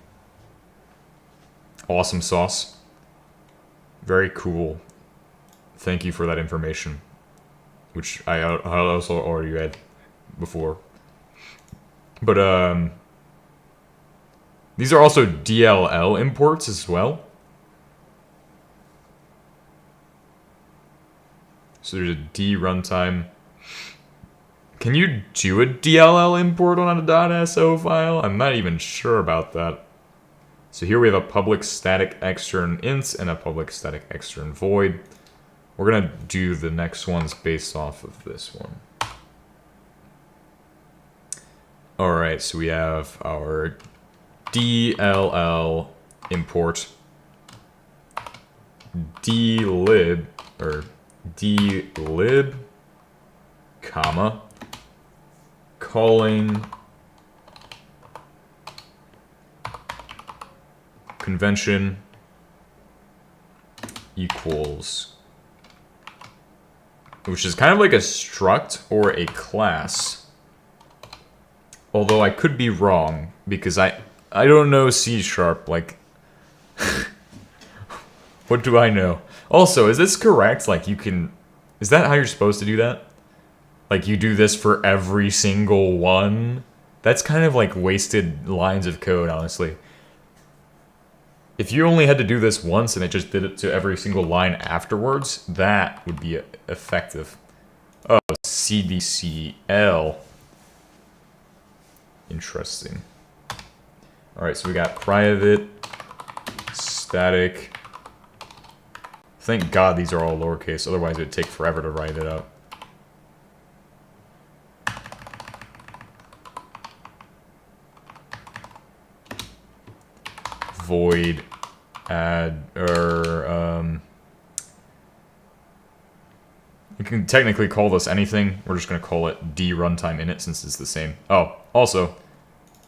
[SPEAKER 1] Awesome sauce. Very cool. Thank you for that information, which I also already read before. But these are also DLL imports as well. So there's a D runtime. Can you do a DLL import on a .so file? I'm not even sure about that. So here we have a public static extern int and a public static extern void. We're gonna do the next ones based off of this one. Alright, so we have our DLL import dlib, or dlib, comma, calling convention equals, which is kind of like a struct or a class. Although I could be wrong, because I don't know C#, like, what do I know? Also, is this correct? Like, you can, is that how you're supposed to do that? Like, you do this for every single one? That's kind of like wasted lines of code, honestly. If you only had to do this once and it just did it to every single line afterwards, that would be effective. Oh, CDCL. Interesting. Alright, so we got private, static. Thank God these are all lowercase, otherwise it would take forever to write it out. Void add, or you can technically call this anything. We're just gonna call it D runtime init since it's the same. Oh, also,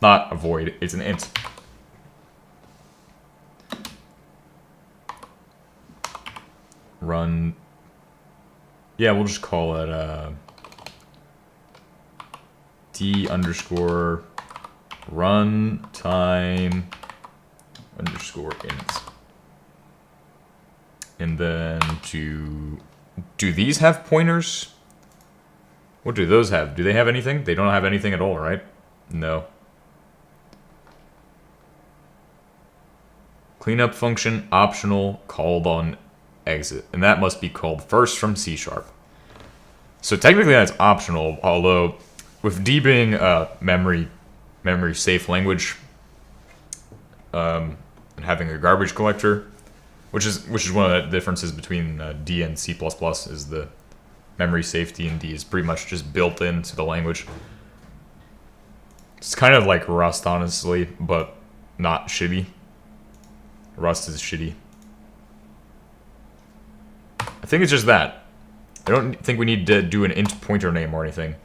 [SPEAKER 1] not a void, it's an int. Run. Yeah, we'll just call it D underscore runtime underscore int. And then do these have pointers? What do those have? Do they have anything? They don't have anything at all, right? No. Cleanup function, optional, called on exit. And that must be called first from C#. So technically that's optional, although with D being a memory safe language, and having a garbage collector, which is one of the differences between D and C++, is the memory safety in D is pretty much just built into the language. It's kind of like Rust, honestly, but not shitty. Rust is shitty. I think it's just that. I don't think we need to do an int pointer name or anything.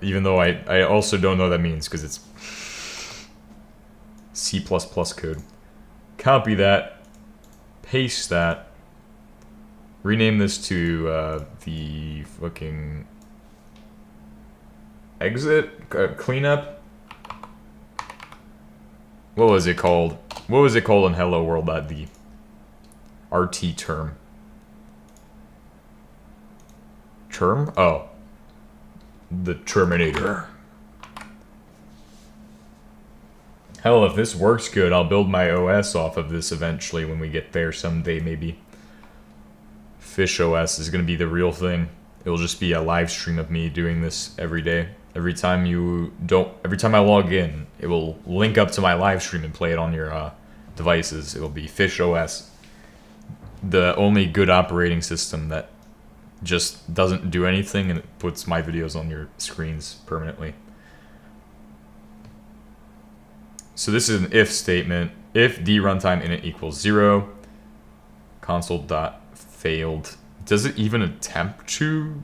[SPEAKER 1] Even though I also don't know what that means, because it's C++ code. Copy that. Paste that. Rename this to the fucking exit cleanup. What was it called? What was it called in Hello World.d? RT term. Term? Oh. The Terminator. Hell, if this works good, I'll build my OS off of this eventually when we get there someday, maybe. Fish OS is gonna be the real thing. It'll just be a live stream of me doing this every day. Every time I log in, it will link up to my live stream and play it on your devices. It will be Fish OS. The only good operating system that just doesn't do anything and it puts my videos on your screens permanently. So this is an if statement. If D runtime init equals 0, console.failed. Does it even attempt to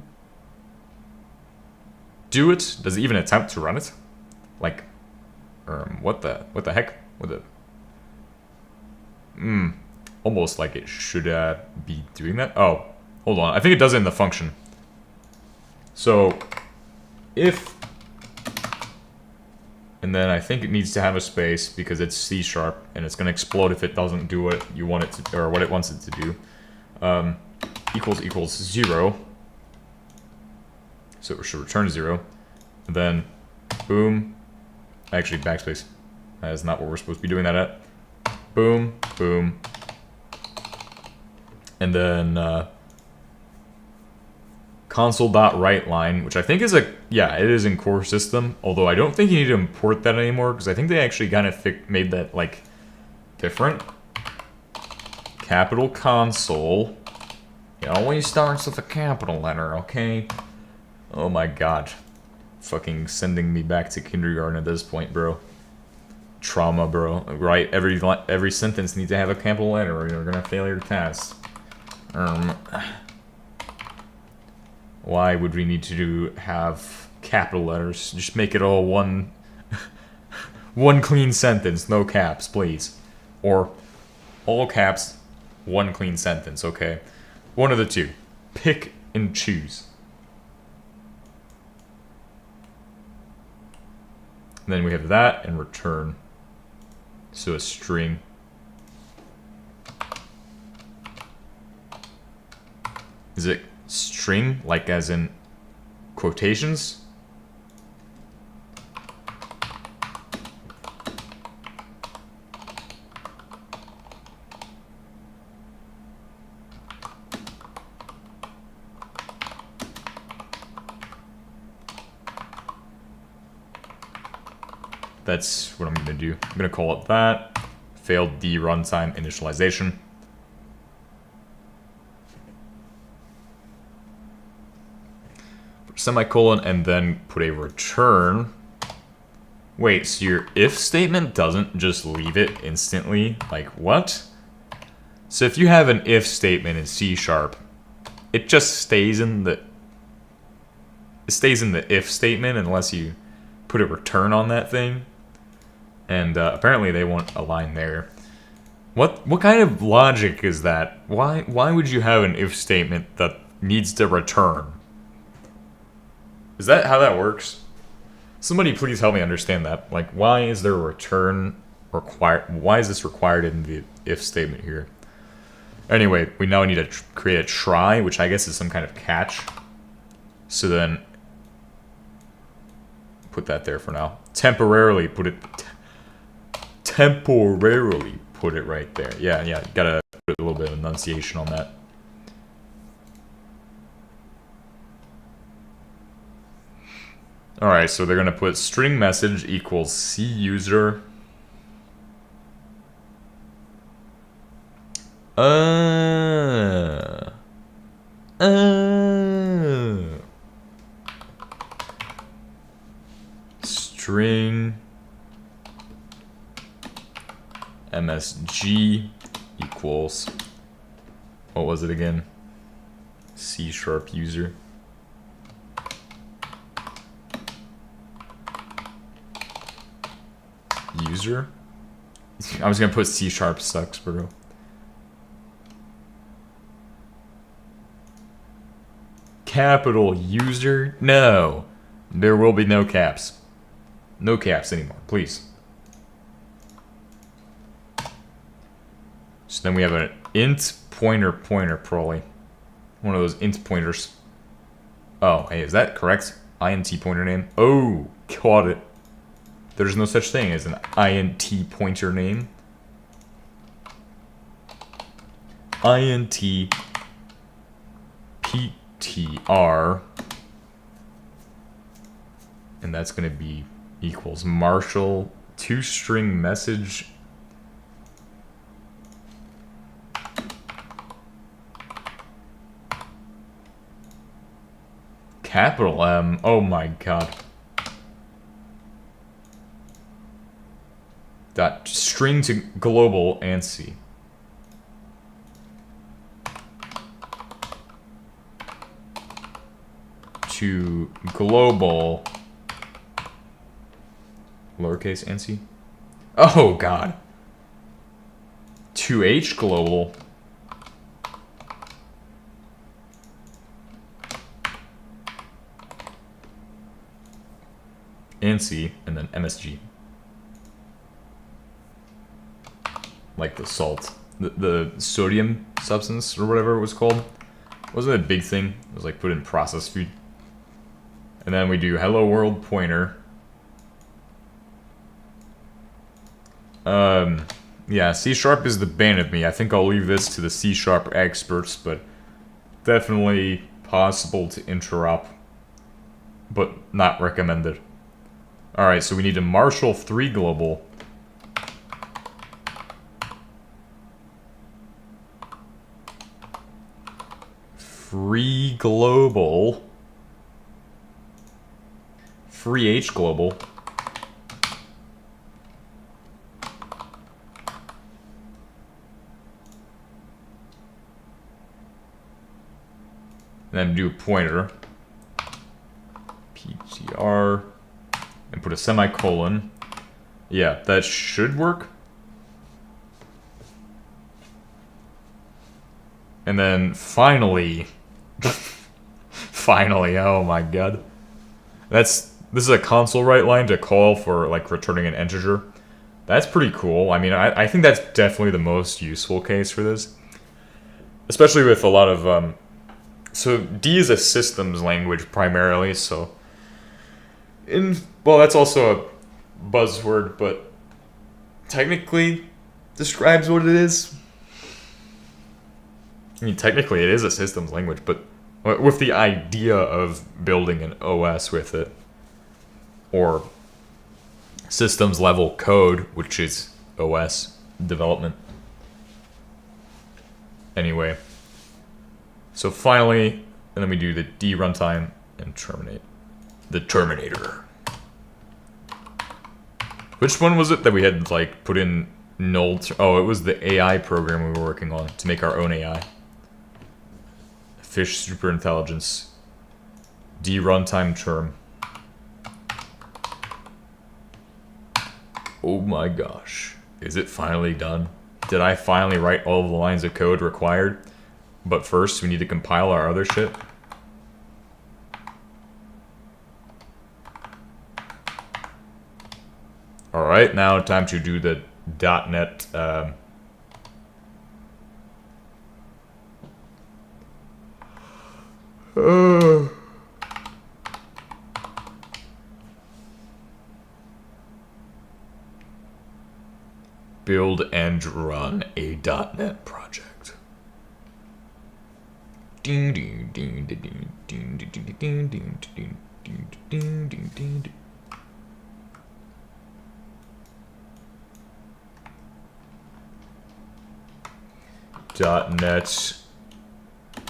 [SPEAKER 1] do it? Does it even attempt to run it? Like, what the heck? What the? Almost like it should be doing that. Oh, hold on. I think it does it in the function. So, if... And then I think it needs to have a space because it's C#, and it's going to explode if it doesn't do what you want it to, or what it wants it to do. Equals 0. So it should return 0. And then, boom. Actually, backspace. That is not what we're supposed to be doing that at. Boom, boom. And then, console.writeLine, which I think is yeah, it is in core system, although I don't think you need to import that anymore, because I think they actually kind of made that, like, different. Capital console. It always starts with a capital letter, okay? Oh my god. Fucking sending me back to kindergarten at this point, bro. Trauma, bro. Right? Every sentence needs to have a capital letter, or you're gonna fail your test. Why would we need to have capital letters? Just make it all one clean sentence, no caps, please. Or all caps, one clean sentence, okay? One of the two. Pick and choose. And then we have that and return. So a string. Is it string, like as in quotations? That's what I'm going to do. I'm going to call it that. Failed D runtime initialization. Semicolon, and then put a return. Wait, so your if statement doesn't just leave it instantly? Like, what? So if you have an if statement in C#, it just stays in the... It stays in the if statement unless you put a return on that thing. And apparently they want a line there. What kind of logic is that? Why would you have an if statement that needs to return? Is that how that works? Somebody please help me understand that. Like, why is there a return required? Why is this required in the if statement here? Anyway, we now need to create a try, which I guess is some kind of catch. So then, put that there for now. Temporarily put it right there. Yeah, you gotta put a little bit of enunciation on that. Alright, so they're gonna put string message equals C user. String MSG equals, what was it again? C# user. User? I was gonna put C# sucks, bro. Capital user? No. There will be no caps. No caps anymore, please. So then we have an int pointer probably. One of those int pointers. Oh, hey, is that correct? INT pointer name? Oh, caught it. There's no such thing as an INT pointer name. INT PTR. And that's going to be equals Marshall toString message. Capital M. Oh my god. Dot string to global ANSI. To global lowercase ANSI. Oh god. To H global. and C, and then MSG. Like the salt. The sodium substance, or whatever it was called. Wasn't it a big thing? It was like put in processed food. And then we do hello world pointer. Yeah, C# is the bane of me. I think I'll leave this to the C# experts, but definitely possible to interrupt, but not recommended. Alright, so we need to marshal 3 global. Free global. Free H global. And then do a pointer. PTR. And put a semicolon. Yeah, that should work. And then finally, finally, oh my god. This is a console write line to call for like returning an integer. That's pretty cool. I mean, I think that's definitely the most useful case for this. Especially with a lot of, so D is a systems language primarily, so well, that's also a buzzword, but technically describes what it is. I mean, technically it is a systems language, but with the idea of building an OS with it, or systems level code, which is OS development. Anyway, so finally, and then we do the D runtime and terminate. The Terminator. Which one was it that we had like put in null? Oh, it was the AI program we were working on to make our own AI. Fish superintelligence. D runtime term. Oh my gosh. Is it finally done? Did I finally write all of the lines of code required? But first, we need to compile our other shit. Alright, now time to do the .NET build and run a .NET project. Ding ding ding ding ding ding ding ding ding ding ding ding ding ding. .NET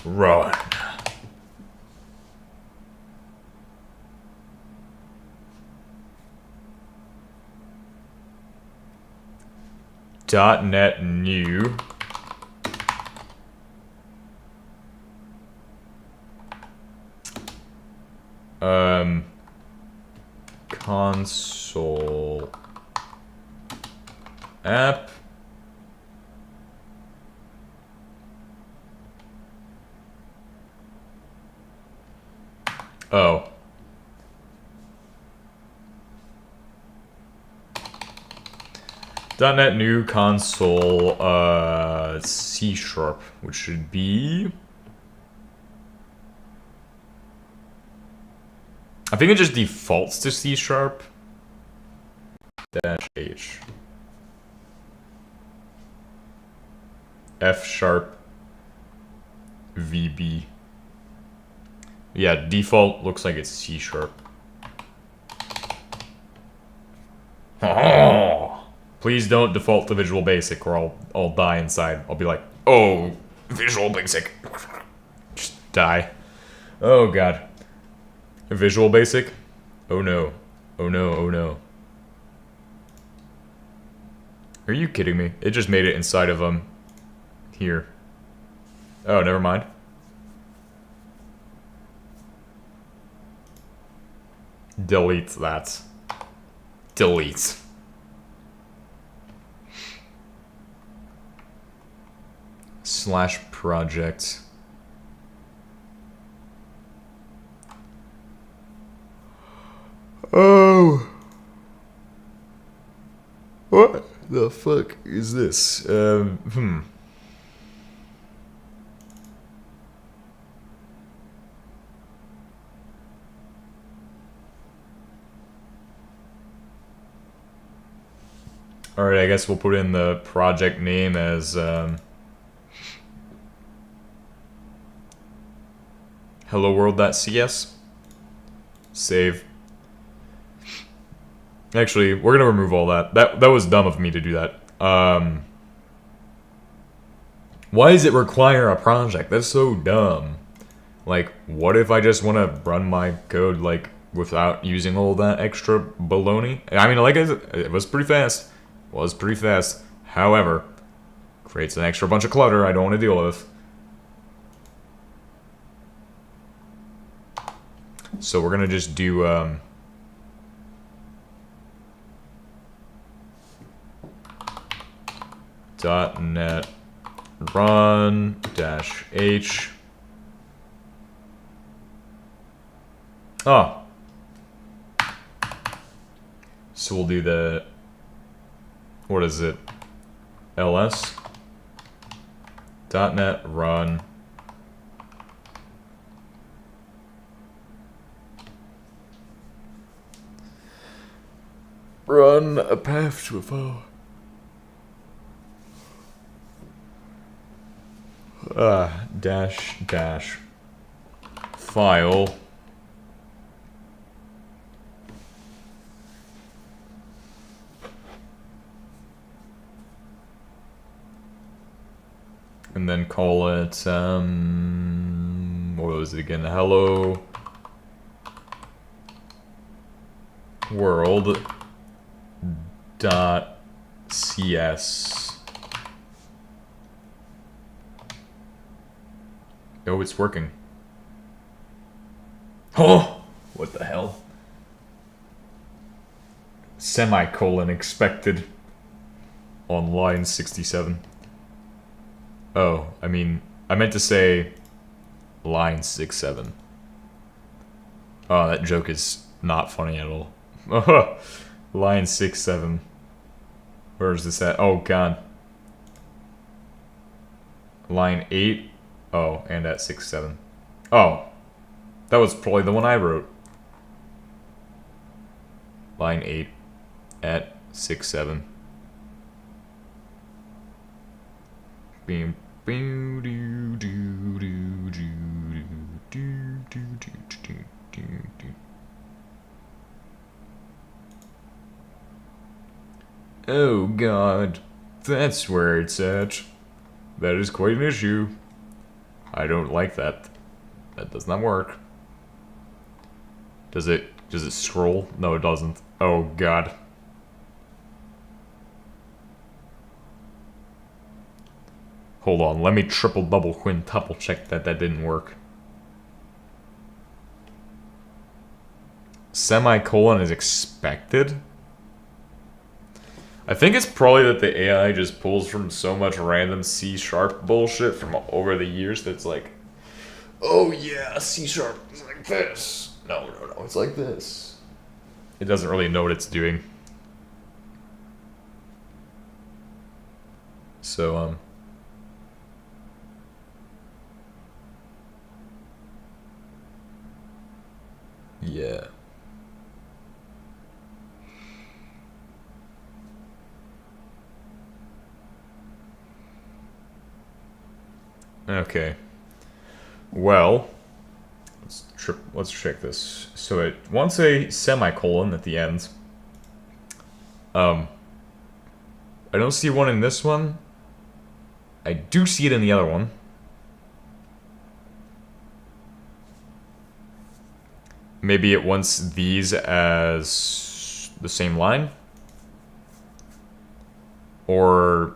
[SPEAKER 1] run. .NET new. Console app. Oh. .NET new console C#, which should be, I think it just defaults to C#. -H. F# VB. Yeah, default looks like it's C#. Oh, please don't default to Visual Basic or I'll die inside. I'll be like, oh, Visual Basic. Just die. Oh god. Visual Basic? Oh no. Oh no, oh no. Are you kidding me? It just made it inside of here. Oh, never mind. Delete that. Delete. /project. Oh. The fuck is this? Alright, I guess we'll put in the project name as, hello world.cs. Save. Actually, we're gonna remove all that. That was dumb of me to do that. Why does it require a project? That's so dumb. Like, what if I just want to run my code, like, without using all that extra baloney? I mean, like I said, it was pretty fast. However, creates an extra bunch of clutter I don't want to deal with. So we're gonna just do, .NET run -h. Oh. So we'll do the, what is it? ls .NET run a path to a file. Dash file and then call it what was it again? Hello world .cs. Oh, it's working. Oh, what the hell? Semicolon expected on line 67. Oh, I mean, I meant to say line 67. Oh, that joke is not funny at all. Line 67. Where is this at? Oh, God. Line 8. Oh, and at 6-7. Oh, that was probably the one I wrote. Line 8 at 6-7. Beam, beam, do, do, do, do, do, do, do, do, do, do. Oh God, that's where it's at. That is quite an issue. I don't like that. That does not work. Does it scroll? No, it doesn't. Oh God. Hold on, let me triple, double, quintuple check that didn't work. Semicolon is expected? I think it's probably that the AI just pulls from so much random C# bullshit from over the years that's like, oh yeah, C# is like this. No, it's like this. It doesn't really know what it's doing. So, yeah. Okay. Well, let's check this. So it wants a semicolon at the end. I don't see one in this one. I do see it in the other one. Maybe it wants these as the same line? Or,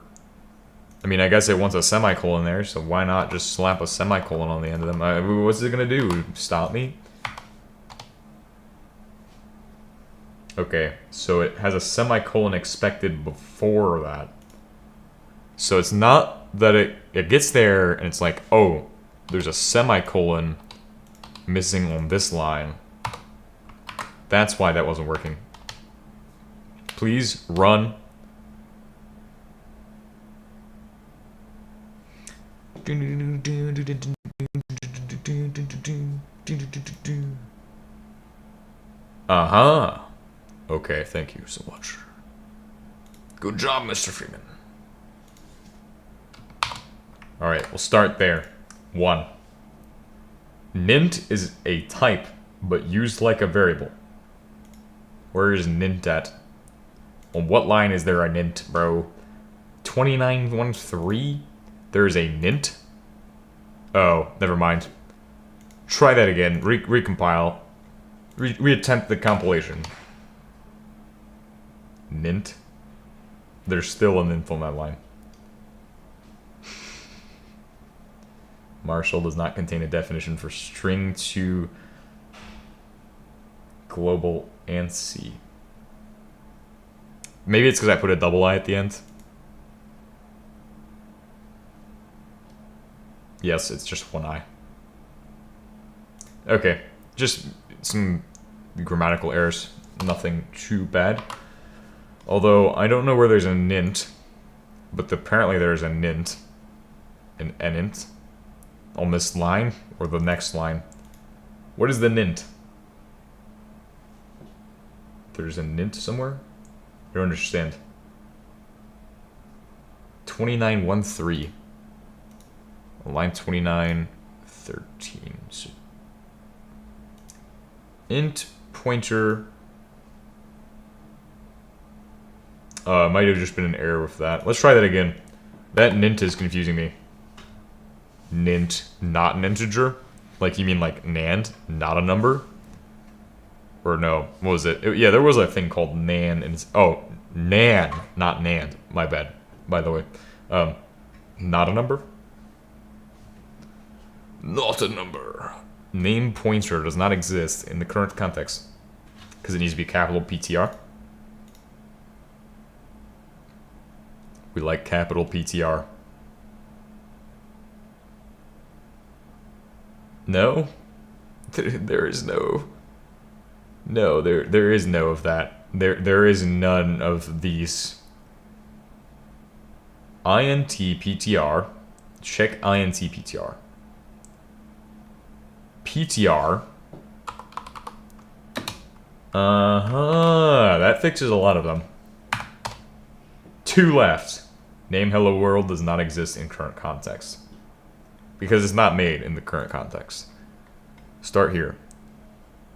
[SPEAKER 1] I mean, I guess it wants a semicolon there, so why not just slap a semicolon on the end of them? What's it gonna do? Stop me? Okay, so it has a semicolon expected before that. So it's not that it gets there and it's like, oh, there's a semicolon missing on this line. That's why that wasn't working. Please run Uh-huh. Okay, thank you so much. Good job, Mr. Freeman. Alright, we'll start there. 1. Nint is a type, but used like a variable. Where is nint at? On what line is there a nint, bro? 2913? There's a nint? Oh, never mind. Try that again. Recompile. Reattempt the compilation. Nint? There's still a nint on that line. Marshall does not contain a definition for string to global ANSI. Maybe it's because I put a double I at the end. Yes, it's just one I. Okay, just some grammatical errors. Nothing too bad. Although, I don't know where there's a nint, but apparently there's a nint. An enint. On this line, or the next line. What is the nint? There's a nint somewhere? I don't understand. 2913. Line 2913. So int pointer. Might have just been an error with that. Let's try that again. That nint is confusing me. Nint, not an integer? Like, you mean like NAND, not a number? Or no, what was it? Yeah, there was a thing called NAN, and oh, NAN, not NAND. My bad, by the way. Not a number? Not a number. Name pointer does not exist in the current context. Because it needs to be capital PTR. We like capital PTR. No? There is no... No, there is no of that. There is none of these. INT PTR. Check INT PTR. PTR. Uh-huh. That fixes a lot of them. 2 left. Name hello world does not exist in current context. Because it's not made in the current context. Start here.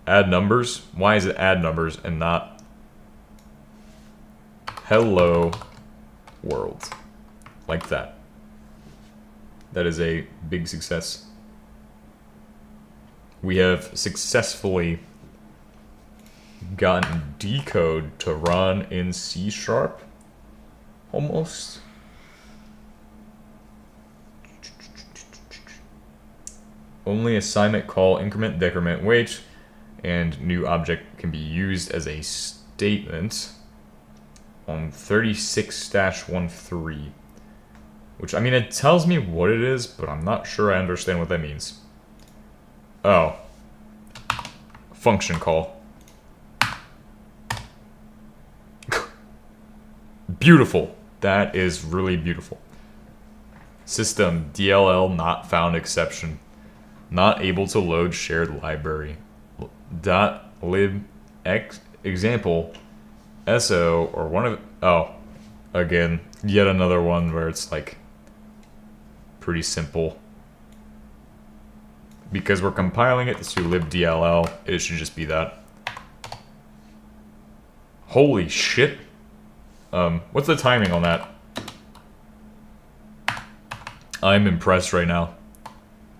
[SPEAKER 1] Add numbers. Why is it add numbers and not hello world? Like that. That is a big success. We have successfully gotten decode to run in C#. Almost. Only assignment, call, increment, decrement, wait, and new object can be used as a statement on 36-13. Which, I mean, it tells me what it is, but I'm not sure I understand what that means. Oh. Function call. Beautiful. That is really beautiful. System DLL not found exception. Not able to load shared library. .lib x example so or one of oh again yet another one where it's like pretty simple because we're compiling it to libdll. It should just be that. Holy shit. What's the timing on that? I'm impressed right now.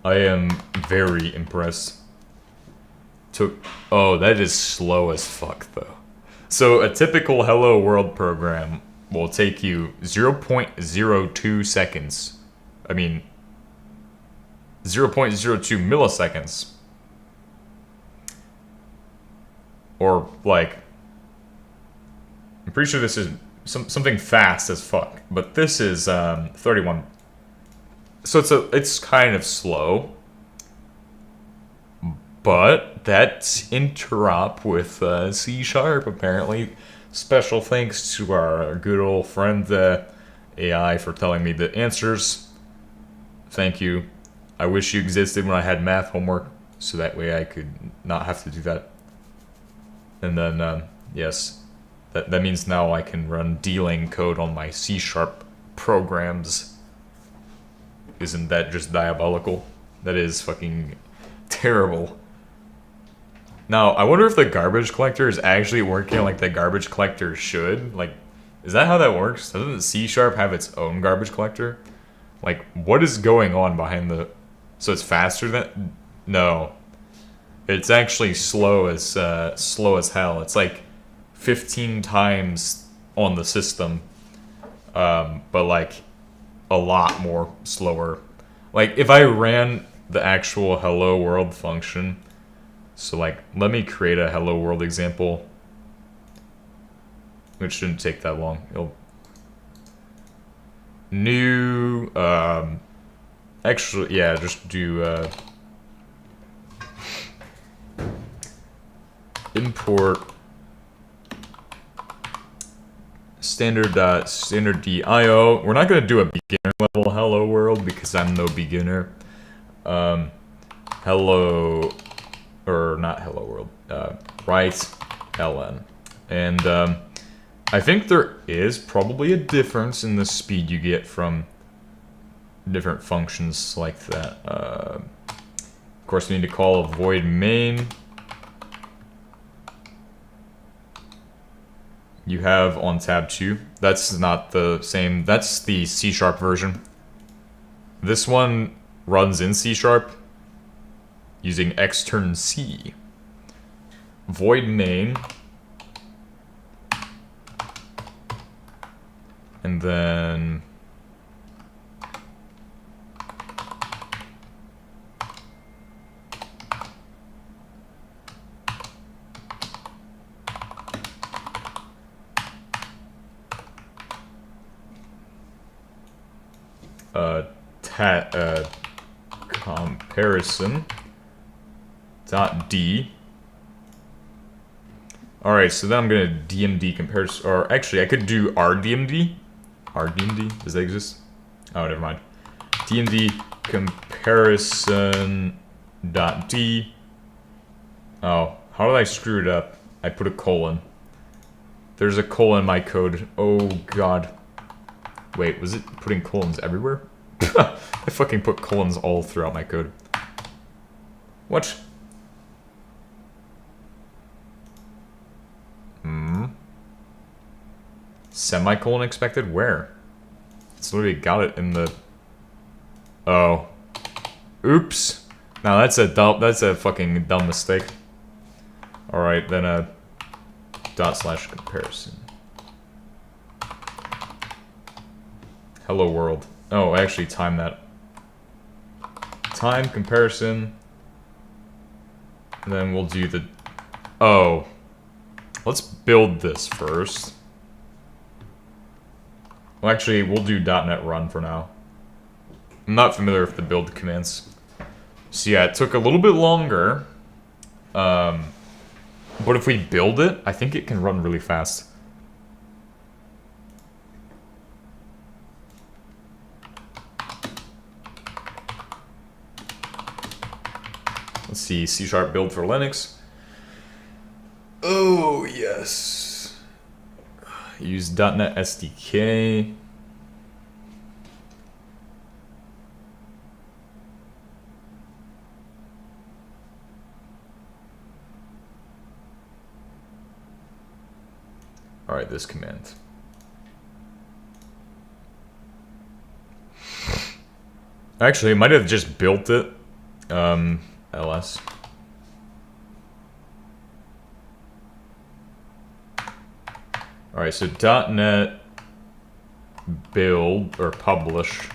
[SPEAKER 1] I am very impressed. Oh, that is slow as fuck, though. So, a typical Hello World program will take you 0.02 seconds. I mean, 0.02 milliseconds. Or, like, I'm pretty sure this is something fast as fuck. But this is 31. So it's kind of slow. But that's interop with C#, apparently. Special thanks to our good old friend AI for telling me the answers. Thank you. I wish you existed when I had math homework, so that way I could not have to do that. And then, yes, that means now I can run D-Lang code on my C# programs. Isn't that just diabolical? That is fucking terrible. Now, I wonder if the garbage collector is actually working like the garbage collector should. Like, is that how that works? Doesn't C# have its own garbage collector? Like, what is going on behind the... So it's faster than... No. It's actually slow as hell. It's like 15 times on the system. But like, a lot more slower. Like, if I ran the actual hello world function... So like, let me create a hello world example. Which shouldn't take that long. It'll... New, actually, yeah, just do, import standard dir. We're not gonna do a beginner level hello world because I'm no beginner. Hello, or not hello world, write ln. And, I think there is probably a difference in the speed you get from different functions like that. Of course, we need to call a void main. You have on tab 2. That's not the same. That's the C# version. This one runs in C# using extern C. Void main. And then comparison dot d. All right, so then I'm gonna DMD comparison, or actually I could do RDMD. RDMD, does that exist? Oh, never mind. DMD comparison dot d. Oh, how did I screw it up? I put a colon. There's a colon in my code. Oh god. Wait, was it putting colons everywhere? I fucking put colons all throughout my code. What? Semicolon expected? Where? It's literally got it in the... Oh. Oops. Now that's a fucking dumb mistake. Alright, then / comparison. Hello world. Oh, I actually timed that. Time comparison. And then we'll do the... Oh. Let's build this first. Well, actually, we'll do .NET run for now. I'm not familiar with the build commands. So yeah, it took a little bit longer. But if we build it, I think it can run really fast. Let's see, C# build for Linux. Oh, yes. Use .NET SDK. Alright, this command. Actually, I might have just built it. ls. Alright, so .NET build, or publish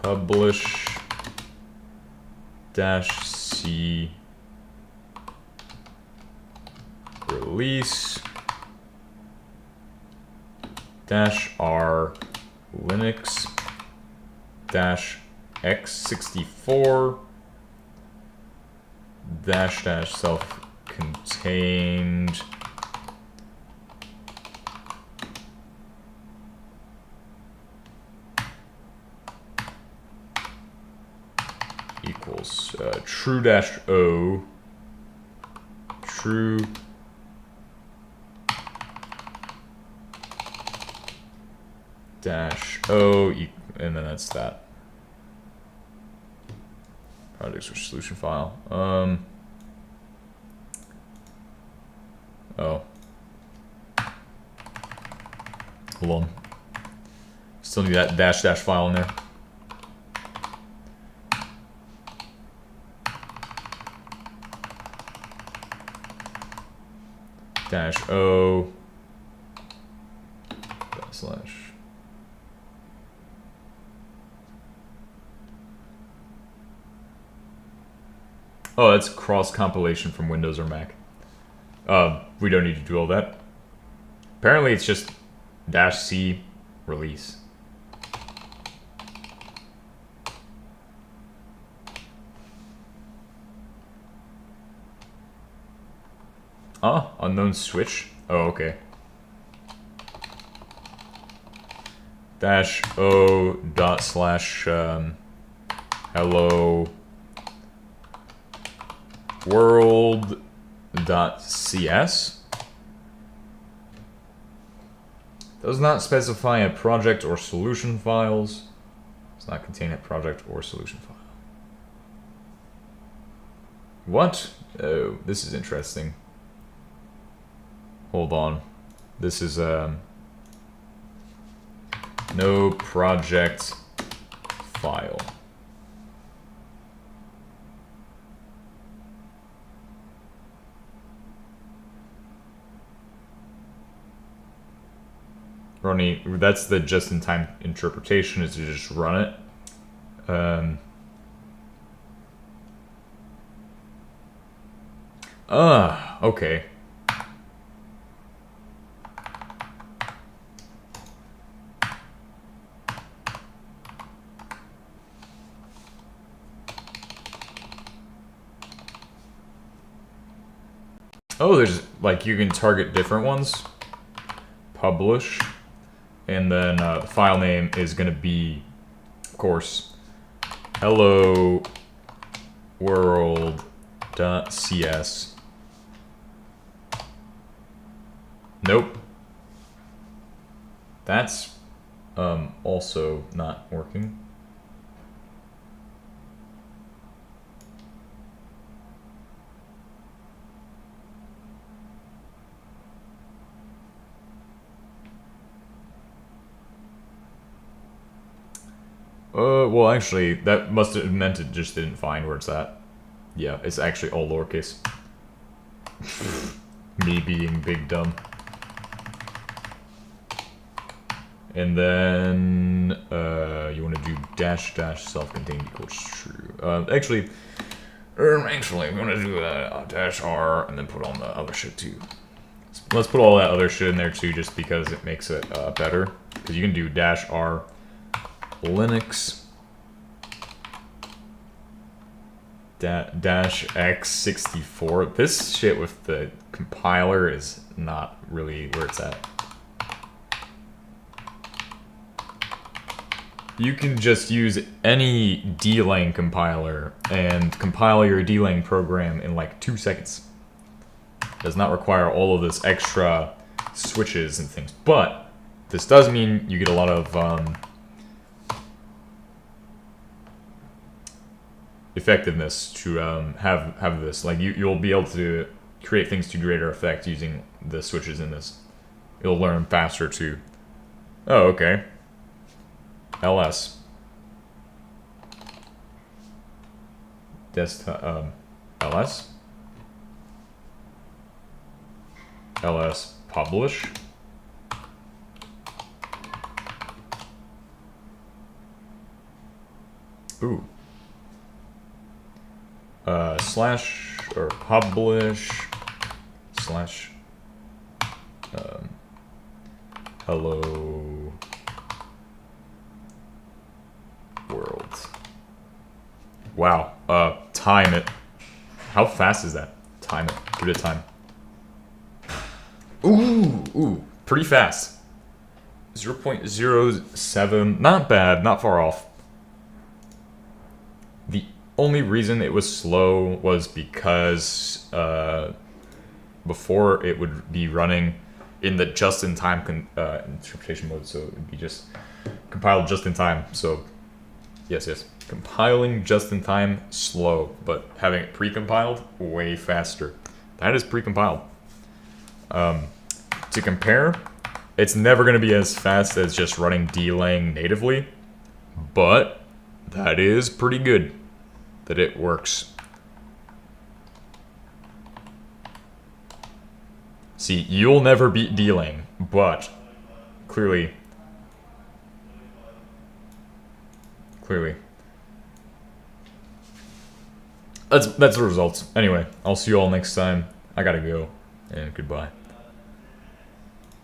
[SPEAKER 1] -c release -r Linux -x64 self-contained equals true dash O, true dash O, and then that's that. Project or solution file. Oh. Hold on. Still need that dash dash file in there. Dash O slash. Oh, that's cross compilation from Windows or Mac. We don't need to do all that. Apparently it's just dash C release. Ah, unknown switch. Oh, okay. Dash O dot slash hello world dot CS. Does not specify a project or solution files. Does not contain a project or solution file. What? Oh, this is interesting. Hold on. This is no project file. Ronnie, that's the just-in-time interpretation, is to just run it. Okay. Oh, there's, like, you can target different ones. Publish. And then the file name is going to be, of course, hello world.cs. Nope. That's also not working. Well, actually, that must have meant it just didn't find where it's at. Yeah, it's actually all lowercase. Me being big dumb. And then, you want to do dash dash self-contained equals true. Actually, we want to do a dash R and then put on the other shit too. Let's put all that other shit in there too, just because it makes it better. Because you can do dash R Linux dash x64. This shit with the compiler is not really where it's at. You can just use any D-Lang compiler and compile your D-Lang program in like 2 seconds. Does not require all of this extra switches and things, but this does mean you get a lot of effectiveness to have this. Like you'll be able to create things to greater effect using the switches in this. You'll learn faster too. Oh, okay. LS. Desktop. LS. LS publish. Ooh. Slash or publish slash hello world. Wow. Time it. How fast is that? Time it. Give it a time. Ooh, pretty fast. 0.07. Not bad. Not far off. only reason it was slow was because before it would be running in the just-in-time interpretation mode, so it would be just compiled just in time. So yes, compiling just in time, slow, but having it pre-compiled, way faster. That is pre-compiled. To compare, it's never going to be as fast as just running delaying natively, but that is pretty good that it works. See, you'll never beat delaying, but clearly, that's the results. Anyway, I'll see you all next time. I gotta go, and goodbye.